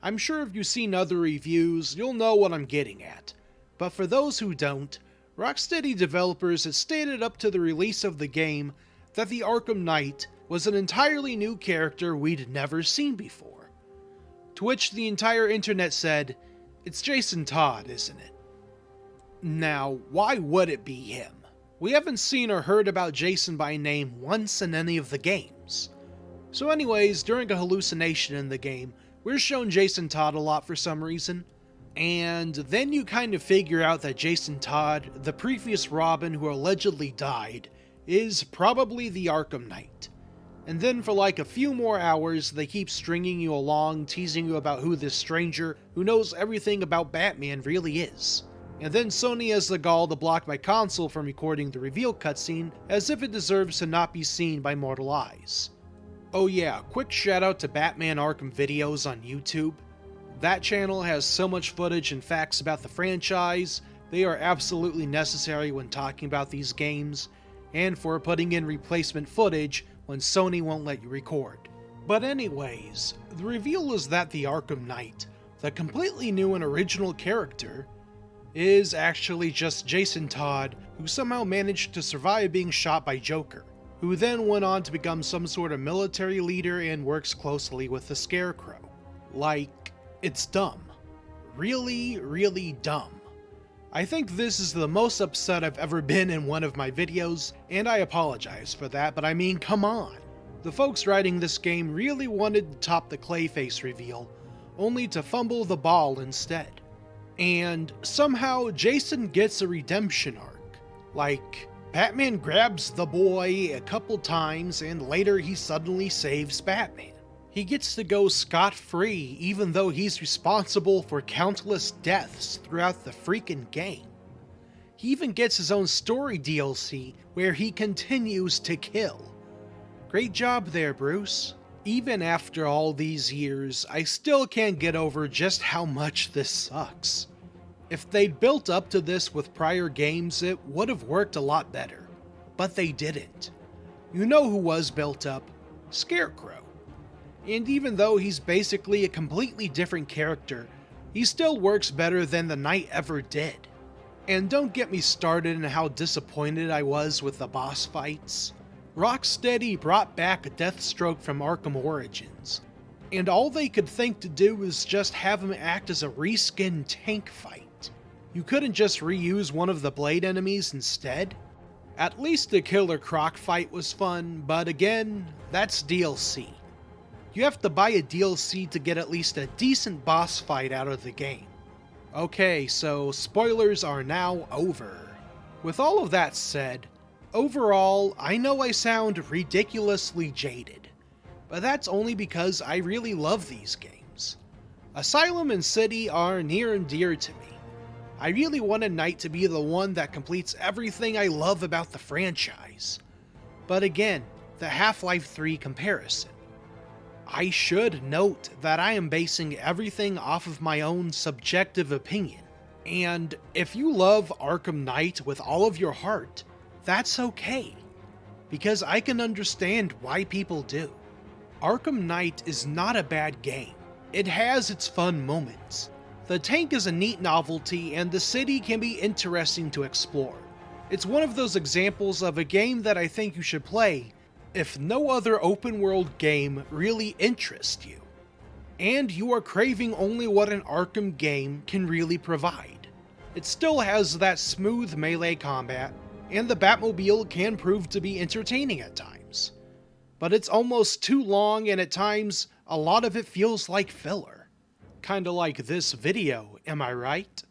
I'm sure if you've seen other reviews, you'll know what I'm getting at. But for those who don't, Rocksteady developers had stated up to the release of the game that the Arkham Knight was an entirely new character we'd never seen before. To which the entire internet said, "It's Jason Todd, isn't it?" Now, why would it be him? We haven't seen or heard about Jason by name once in any of the games. So anyways, during a hallucination in the game, we're shown Jason Todd a lot for some reason. And then you kind of figure out that Jason Todd, the previous Robin who allegedly died, is probably the Arkham Knight. And then for like a few more hours, they keep stringing you along, teasing you about who this stranger who knows everything about Batman really is. And then Sony has the gall to block my console from recording the reveal cutscene, as if it deserves to not be seen by mortal eyes. Oh yeah, quick shout out to Batman Arkham videos on YouTube. That channel has so much footage and facts about the franchise, they are absolutely necessary when talking about these games, and for putting in replacement footage when Sony won't let you record. But anyways, the reveal is that the Arkham Knight, the completely new and original character, is actually just Jason Todd, who somehow managed to survive being shot by Joker, who then went on to become some sort of military leader and works closely with the Scarecrow. Like, it's dumb. Really, really dumb. I think this is the most upset I've ever been in one of my videos, and I apologize for that, but I mean, come on. The folks writing this game really wanted to top the Clayface reveal, only to fumble the ball instead. And somehow Jason gets a redemption arc. Like, Batman grabs the boy a couple times and later he suddenly saves Batman. He gets to go scot-free even though he's responsible for countless deaths throughout the freaking game. He even gets his own story DLC where he continues to kill. Great job there, Bruce. Even after all these years, I still can't get over just how much this sucks. If they'd built up to this with prior games, it would have worked a lot better. But they didn't. You know who was built up? Scarecrow. And even though he's basically a completely different character, he still works better than the Knight ever did. And don't get me started on how disappointed I was with the boss fights. Rocksteady brought back Deathstroke from Arkham Origins, and all they could think to do was just have him act as a reskinned tank fight. You couldn't just reuse one of the Blade enemies instead? At least the Killer Croc fight was fun, but again, that's DLC. You have to buy a DLC to get at least a decent boss fight out of the game. Okay, so spoilers are now over. With all of that said, overall, I know I sound ridiculously jaded, but that's only because I really love these games. Asylum and City are near and dear to me. I really want a Knight to be the one that completes everything I love about the franchise. But again, the Half-Life 3 comparison. I should note that I am basing everything off of my own subjective opinion, and if you love Arkham Knight with all of your heart, that's okay, because I can understand why people do. Arkham Knight is not a bad game. It has its fun moments. The tank is a neat novelty, and the city can be interesting to explore. It's one of those examples of a game that I think you should play if no other open-world game really interests you, and you are craving only what an Arkham game can really provide. It still has that smooth melee combat, and the Batmobile can prove to be entertaining at times. But it's almost too long, and at times, a lot of it feels like filler. Kinda like this video, am I right?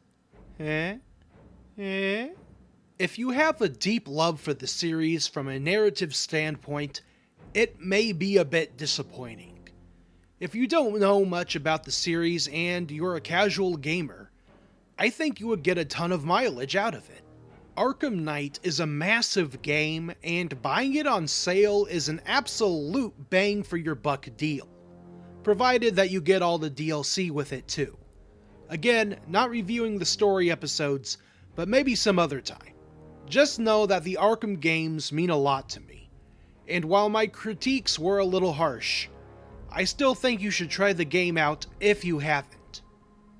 If you have a deep love for the series from a narrative standpoint, it may be a bit disappointing. If you don't know much about the series and you're a casual gamer, I think you would get a ton of mileage out of it. Arkham Knight is a massive game, and buying it on sale is an absolute bang for your buck deal, provided that you get all the DLC with it too. Again, not reviewing the story episodes, but maybe some other time. Just know that the Arkham games mean a lot to me, and while my critiques were a little harsh, I still think you should try the game out if you haven't.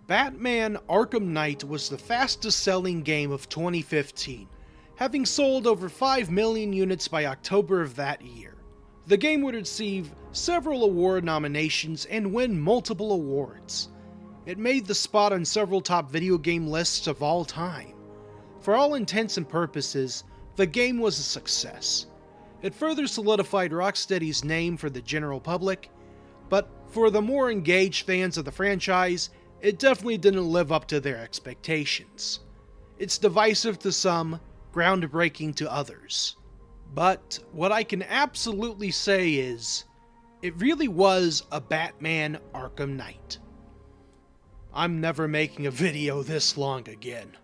Batman Arkham Knight was the fastest selling game of 2015, having sold over 5 million units by October of that year. The game would receive several award nominations and win multiple awards. It made the spot on several top video game lists of all time. For all intents and purposes, the game was a success. It further solidified Rocksteady's name for the general public, but for the more engaged fans of the franchise, it definitely didn't live up to their expectations. It's divisive to some, groundbreaking to others. But what I can absolutely say is, it really was a Batman Arkham Knight. I'm never making a video this long again.